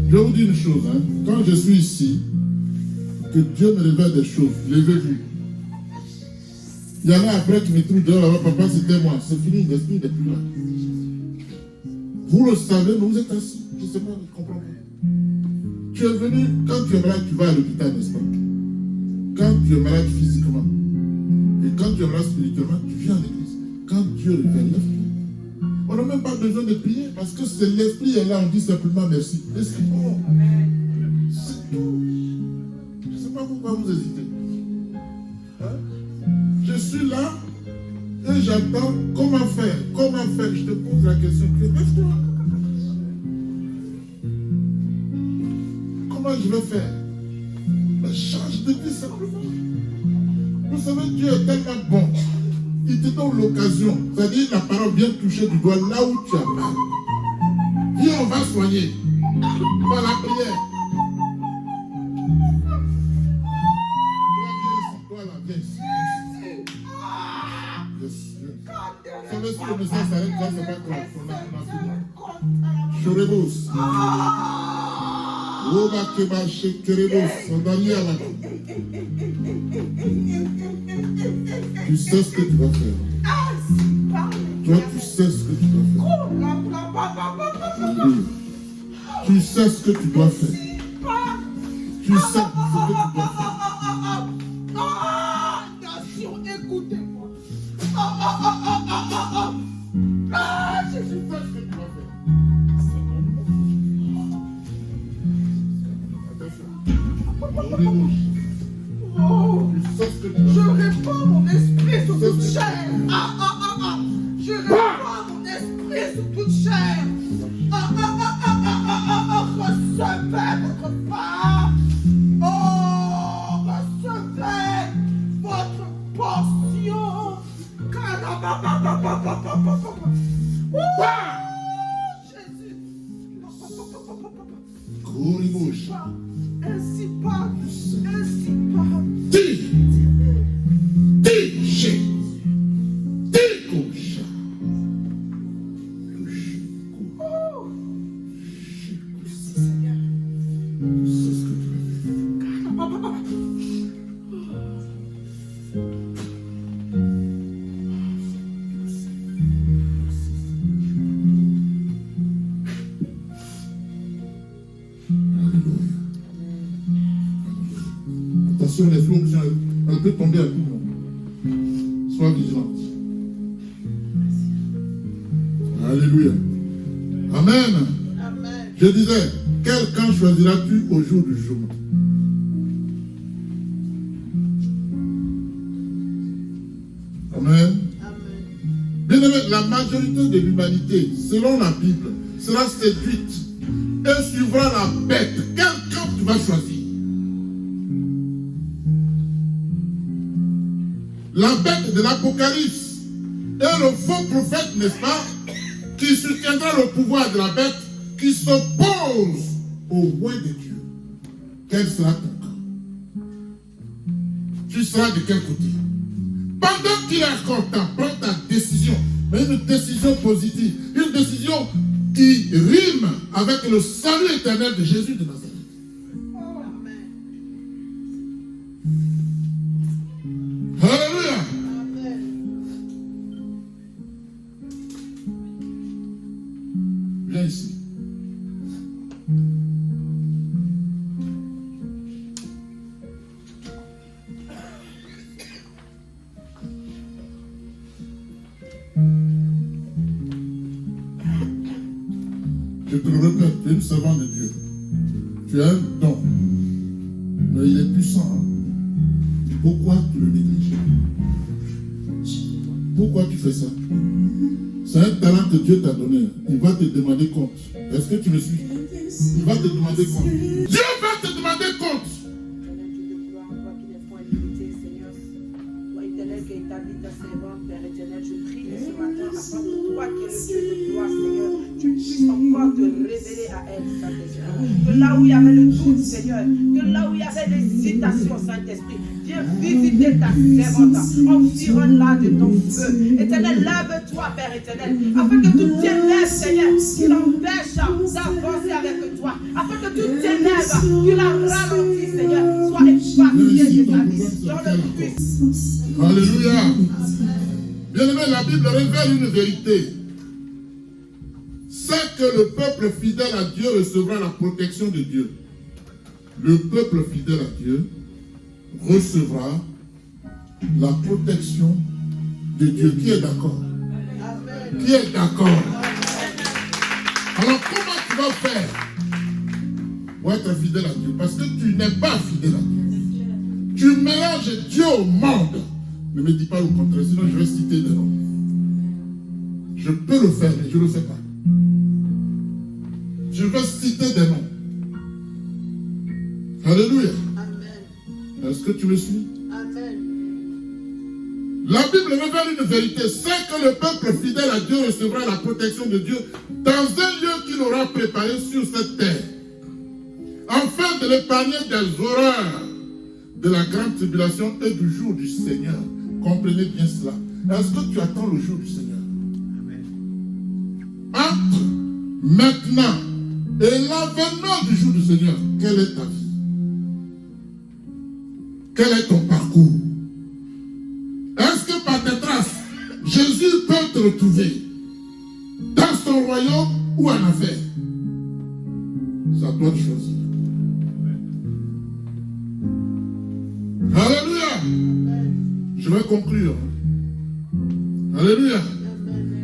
Je vais vous dire une chose. Quand je suis ici, que Dieu me révèle des choses, je les ai vues. Il y en a après qui me trouvent dehors là-bas, papa, c'était moi. C'est fini, l'esprit n'est plus là. Vous le savez, mais vous êtes assis. Je ne sais pas, je ne comprends pas. Tu es venu, quand tu es malade, tu vas à l'hôpital, n'est-ce pas? Quand tu es malade physiquement, et quand tu es malade spirituellement, tu viens à l'église. Quand Dieu révèle, on n'a même pas besoin de prier, parce que c'est l'esprit est là, on dit simplement merci. Et c'est bon. C'est tout. Je ne sais pas pourquoi vous hésitez. Je suis là et j'attends comment faire. Comment faire? Je te pose la question. Lève-toi. Comment je vais faire? Mais change de vie simplement. Vous savez, Dieu est tellement bon. Il te donne l'occasion. C'est-à-dire la parole vient toucher du doigt là où tu as mal. Viens, on va soigner. Par la prière. Toi là, viens ici. Vous savez si le message s'arrête là, c'est pas grave. On a fini. Chorebos. Oba keba shekerebos. On va lire là. Tu sais ce que tu vas faire. Toi, tu sais ce que tu dois faire. Tu sais ce que tu dois faire. Tu sais ce que tu dois faire.
Nation, écoutez-moi. Je suis pas ce que tu dois faire. Je répands mon esprit sur toute chair. Je répands mon Saint-Esprit sur toute chair. Recevez votre part. Oh, recevez votre portion. Jésus.
Kouribouche.
Ainsi pas. Ainsi pas.
Attention, les flots, elle peut tomber à tout moment. Sois vigilante. Alléluia. Amen.
Amen.
Je disais, quel camp choisiras-tu au jour du jugement? Amen. Bien-aimé, la majorité de l'humanité, selon la Bible, sera séduite et suivra la bête. Quel camp tu vas choisir? La bête de l'Apocalypse est le faux prophète, n'est-ce pas, qui soutiendra le pouvoir de la bête, qui s'oppose au roi de Dieu. Quel sera ton camp? Tu seras de quel côté? Pendant qu'il est encore temps, prends ta décision, mais une décision positive, une décision qui rime avec le salut éternel de Jésus de Nazareth. Alléluia. Viens ici. Je te le répète, tu es une servante de Dieu. Tu as un don. Mais il est puissant. Hein? Pourquoi tu le négliges? Pourquoi tu fais ça? C'est un talent que Dieu t'a donné. Il va te demander compte. Est-ce que tu me suis? Il va te demander compte. Dieu va te demander compte.
Encore te révéler à elle, Saint-Esprit. Que là où il y avait le doute, Seigneur, que là où il y avait l'hésitation, Saint-Esprit, viens visiter ta servante, environne-la de ton feu. Éternel, lève-toi, Père éternel, afin que tout ténèbre, Seigneur, qui l'empêche d'avancer avec toi, afin que tout ténèbre qui la ralentit, Seigneur, soit effacé de ta vie, dans le puissance.
Alléluia. Bien-aimé, la Bible révèle une vérité. C'est que le peuple fidèle à Dieu recevra la protection de Dieu. Le peuple fidèle à Dieu recevra la protection de Dieu. Qui est d'accord? Qui est d'accord? Alors comment tu vas faire pour être fidèle à Dieu? Parce que tu n'es pas fidèle à Dieu. Tu mélanges Dieu au monde. Ne me dis pas le contraire, sinon je vais citer des noms. Je peux le faire, mais je ne le fais pas. Je vais citer des noms. Alléluia.
Amen.
Est-ce que tu me suis?
Amen.
La Bible révèle une vérité. C'est que le peuple fidèle à Dieu recevra la protection de Dieu dans un lieu qu'il aura préparé sur cette terre, afin de l'épargner des horreurs de la grande tribulation et du jour du Seigneur. Comprenez bien cela. Est-ce que tu attends le jour du Seigneur? Entre maintenant et l'avènement du jour du Seigneur, quelle est ta vie? Quel est ton parcours? Est-ce que par tes traces, Jésus peut te retrouver dans son royaume ou en affaire? C'est à toi de choisir. Alléluia. Je vais conclure. Alléluia.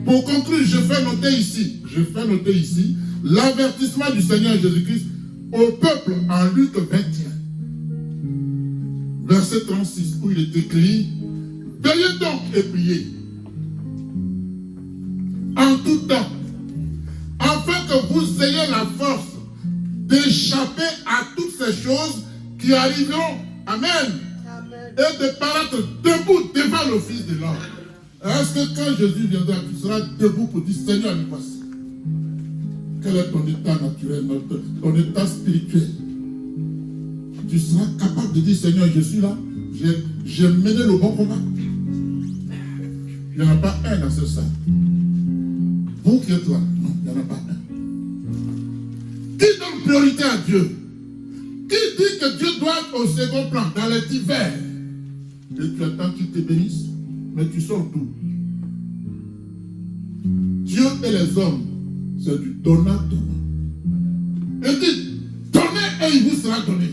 Pour conclure, je fais noter ici l'avertissement du Seigneur Jésus-Christ au peuple en Luc 21, verset 36, où il est écrit: veillez donc et priez, en tout temps, afin que vous ayez la force d'échapper à toutes ces choses qui arriveront. Amen. Et de paraître debout devant le Fils de l'homme. Est-ce que quand Jésus viendra, tu seras debout pour dire Seigneur, me voici? Quel est ton état naturel, ton état spirituel? Tu seras capable de dire Seigneur, je suis là, j'ai mené le bon combat. Il n'y en a pas un dans ce salle. Vous qui êtes là, non, il n'y en a pas un. Qui donne priorité à Dieu? Qui dit que Dieu doit être au second plan, dans les divers? Et tu attends qu'il te bénisse, mais tu sors d'où? Dieu et les hommes, c'est du donnant-donnant. Et dit, donnez et il vous sera donné.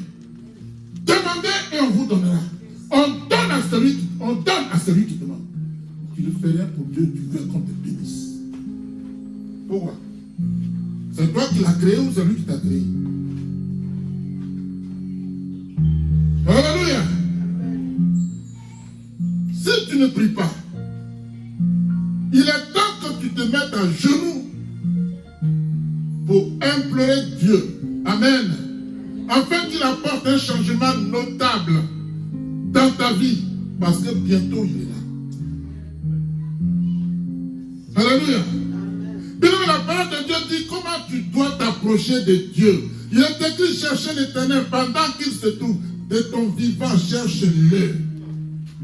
Demandez et on vous donnera. On donne à celui qui demande. Tu ne fais rien pour Dieu, tu veux qu'on te bénisse. Pourquoi? C'est toi qui l'as créé ou c'est lui qui t'a créé? Alléluia. Si tu ne pries pas, il est temps que tu te mettes à genoux pour implorer Dieu. Amen. Afin qu'il apporte un changement notable dans ta vie. Parce que bientôt il est là. Alléluia. Bien, la parole de Dieu dit comment tu dois t'approcher de Dieu. Il est écrit chercher l'Éternel pendant qu'il se trouve. De ton vivant, cherche-le.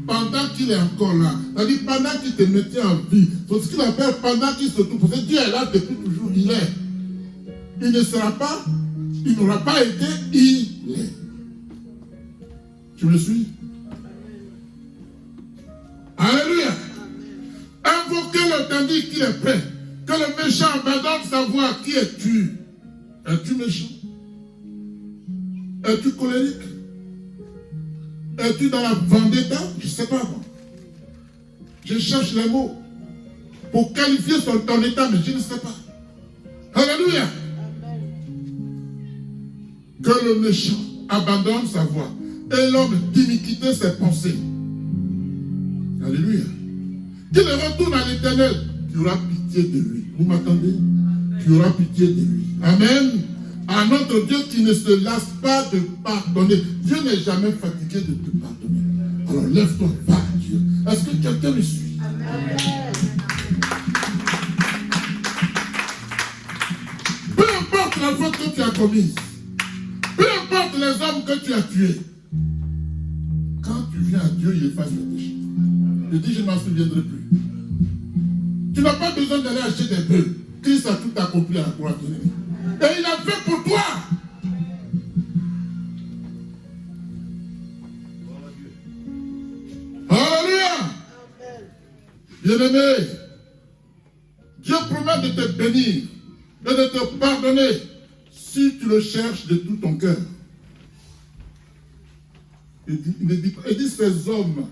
Pendant qu'il est encore là. C'est-à-dire pendant qu'il te mettait en vie. C'est ce qu'il appelle pendant qu'il se trouve. Parce que Dieu est là depuis toujours. Il est. Il ne sera pas. Il n'aura pas été. Il est. Tu me suis? Alléluia. Invoquez-le tandis qu'il est prêt. Que le méchant abandonne sa voix. Qui es-tu? Es-tu méchant? Es-tu colérique? Es-tu dans la vendetta? Je ne sais pas moi. Je cherche les mots pour qualifier ton état, mais je ne sais pas. Alléluia. Que le méchant abandonne sa voix et l'homme d'iniquité ses pensées. Alléluia. Qu'il retourne à l'Éternel, qui aura pitié de lui. Vous m'entendez? Qui aura pitié de lui. Amen. À notre Dieu qui ne se lasse pas de pardonner. Dieu n'est jamais fatigué de te pardonner. Alors lève-toi, va à Dieu. Est-ce que quelqu'un me suit? Amen. Peu importe la faute que tu as commise, peu importe les hommes que tu as tués, quand tu viens à Dieu, il efface les péchés. Il dit, je ne m'en souviendrai plus. Tu n'as pas besoin d'aller acheter des bœufs. Christ a tout accompli à la croix. Et il a fait pour toi. Alléluia. Bien-aimé, Dieu promet de te bénir et de te pardonner si tu le cherches de tout ton cœur. Il dit ces hommes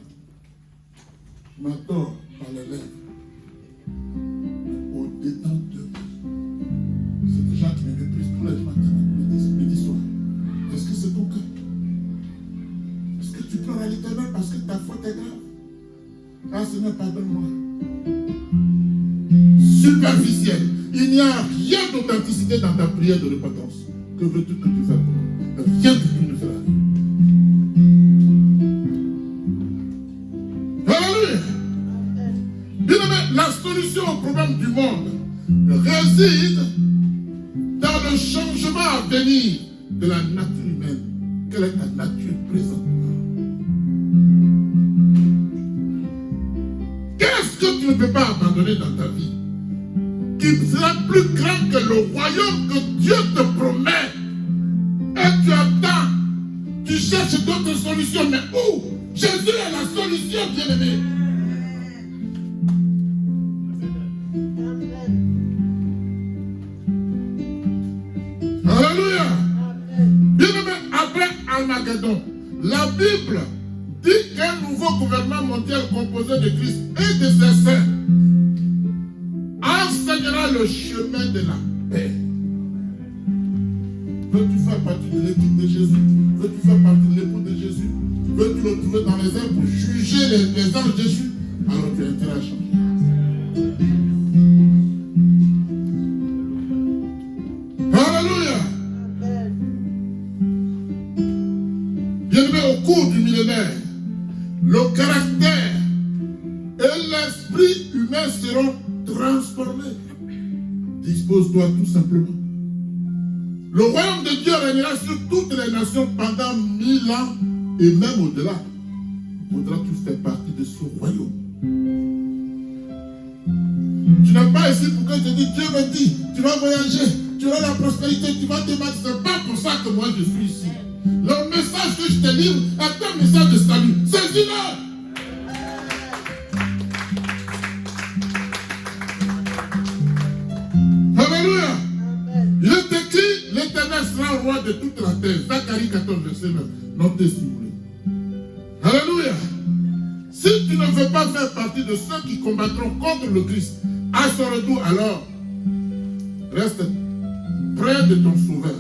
m'adorent par les lèvres. Au détente de c'est des gens qui me méprisent tous les matins, midi soir. Est-ce que c'est ton cœur? Est-ce que tu pleures à l'Éternel parce que ta faute est grave? Ah Seigneur, pardonne-moi. Superficiel. Il n'y a rien d'authenticité dans ta prière de repentance. Que veux-tu que tu fasses pour moi? Rien que tu ne feras. Alléluia. Bien-aimé, la solution au problème du monde réside dans le changement à venir de la nature humaine. Quelle est ta nature présentement? Qu'est-ce que tu ne peux pas abandonner dans ta vie qui sera plus grand que le royaume que Dieu te promet? Et tu attends, tu cherches d'autres solutions, mais où? Jésus est la solution, bien-aimé. Alléluia. Bien-aimé, après Armageddon, la Bible dit qu'un nouveau gouvernement mondial composé de Christ et de ses saints enseignera le chemin de la paix. Veux-tu faire partie de l'équipe de Jésus? Veux-tu faire partie de l'époux de Jésus? Veux-tu le trouver dans les airs pour juger les anges de Jésus? Alors tu as intérêt à changer. le caractère et l'esprit humain seront transformés. Dispose-toi tout simplement. Le royaume de Dieu régnera sur toutes les nations pendant 1000 ans et même au-delà. Faudra-tu faire partie de ce royaume? Tu n'es pas ici pour que je te dise, Dieu me dit, tu vas voyager, tu auras la prospérité, tu vas te battre. Ce n'est pas pour ça que moi je suis ici. Le message que je te livre est un message de salut. Saisis-le! Alléluia! Il est écrit, l'Éternel sera roi de toute la terre. Zacharie 14, verset 9. Notez si vous voulez. Alléluia! Si tu ne veux pas faire partie de ceux qui combattront contre le Christ à son retour, alors reste près de ton Sauveur.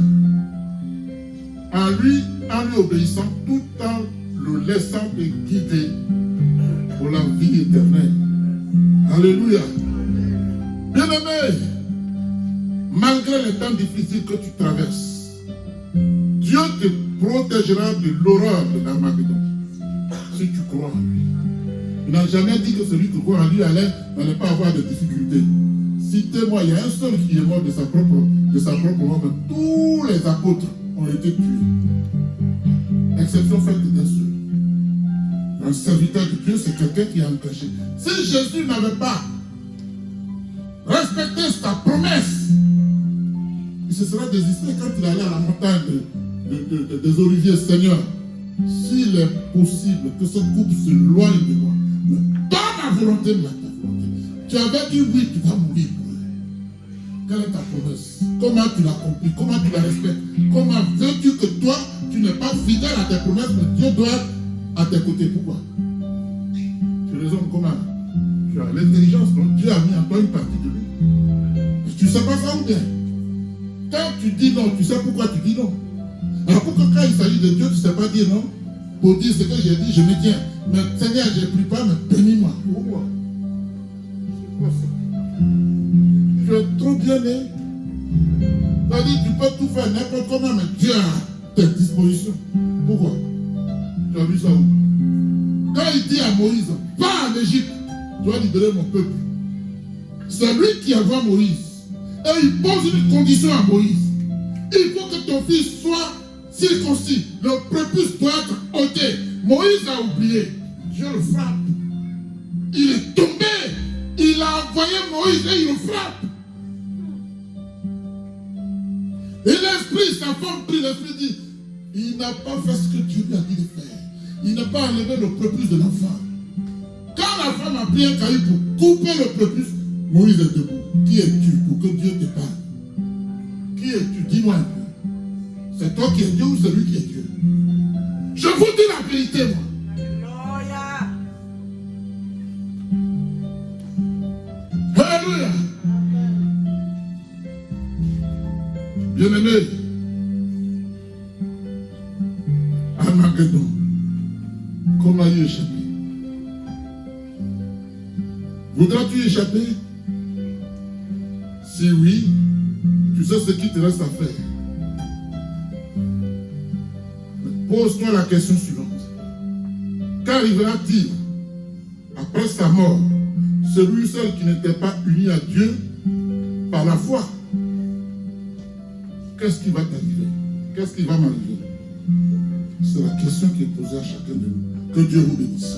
En lui obéissant, tout en le laissant te guider pour la vie éternelle. Alléluia! Bien-aimé, malgré les temps difficiles que tu traverses, Dieu te protégera de l'horreur de l'Armageddon. Si tu crois en lui. Il n'a jamais dit que celui qui croit en lui n'allait pas avoir de difficultés. Citez-moi, il y a un seul qui est mort de sa propre mort. Tous les apôtres ont été tués. Exception faite d'un seul. Un serviteur de Dieu, c'est quelqu'un qui est engagé. Si Jésus n'avait pas respecté sa promesse, il se serait désisté quand il allait à la montagne des Oliviers. Seigneur, s'il est possible que cette coupe se loigne de moi, mais pas ma volonté, mais ta volonté. Tu avais dit oui, tu vas mourir pour eux. Quelle est ta promesse? Comment tu l'accomplis? Comment tu la respectes? Comment veux-tu que toi, tu n'es pas fidèle à tes promesses, mais Dieu doit être à tes côtés? Pourquoi? Tu raisonnes comment? Tu as l'intelligence, donc Dieu a mis en toi une partie de lui. Tu ne sais pas ça ou bien? Quand tu dis non, tu sais pourquoi tu dis non. Alors pourquoi quand il s'agit de Dieu, tu ne sais pas dire non? Pour dire ce que j'ai dit, je me tiens. Mais Seigneur, je ne prie pas, mais bénis-moi. Pourquoi? C'est quoi ça? Tu es trop bien né. C'est-à-dire tu peux tout faire n'importe comment, mais Dieu a tes dispositions. Pourquoi? Tu as vu ça où? Quand il dit à Moïse, va en Égypte, tu vas libérer mon peuple. C'est lui qui envoie Moïse. Et il pose une condition à Moïse. Il faut que ton fils soit circoncis. Le prépuce doit être ôté. Moïse a oublié. Dieu le frappe. Il est tombé. Il a envoyé Moïse et il le frappe. Et l'esprit, sa femme prie, l'esprit dit, il n'a pas fait ce que Dieu lui a dit de faire. Il n'a pas enlevé le prépuce de l'enfant. Quand la femme a pris un caillou pour couper le prépuce, Moïse est debout. Qui es-tu pour que Dieu te parle? Qui es-tu? Dis-moi un peu. C'est toi qui es Dieu ou c'est lui qui est Dieu? Je vous dis la vérité, moi. Alléluia. Bien-aimé, Armageddon, comment y échapper? Voudras-tu y échapper? Si oui, tu sais ce qu'il te reste à faire. Pose-toi la question suivante. Qu'arrivera-t-il après sa mort? Celui seul qui n'était pas uni à Dieu par la foi. Qu'est-ce qui va t'arriver? Qu'est-ce qui va m'arriver? C'est la question qui est posée à chacun de nous. Que Dieu vous bénisse.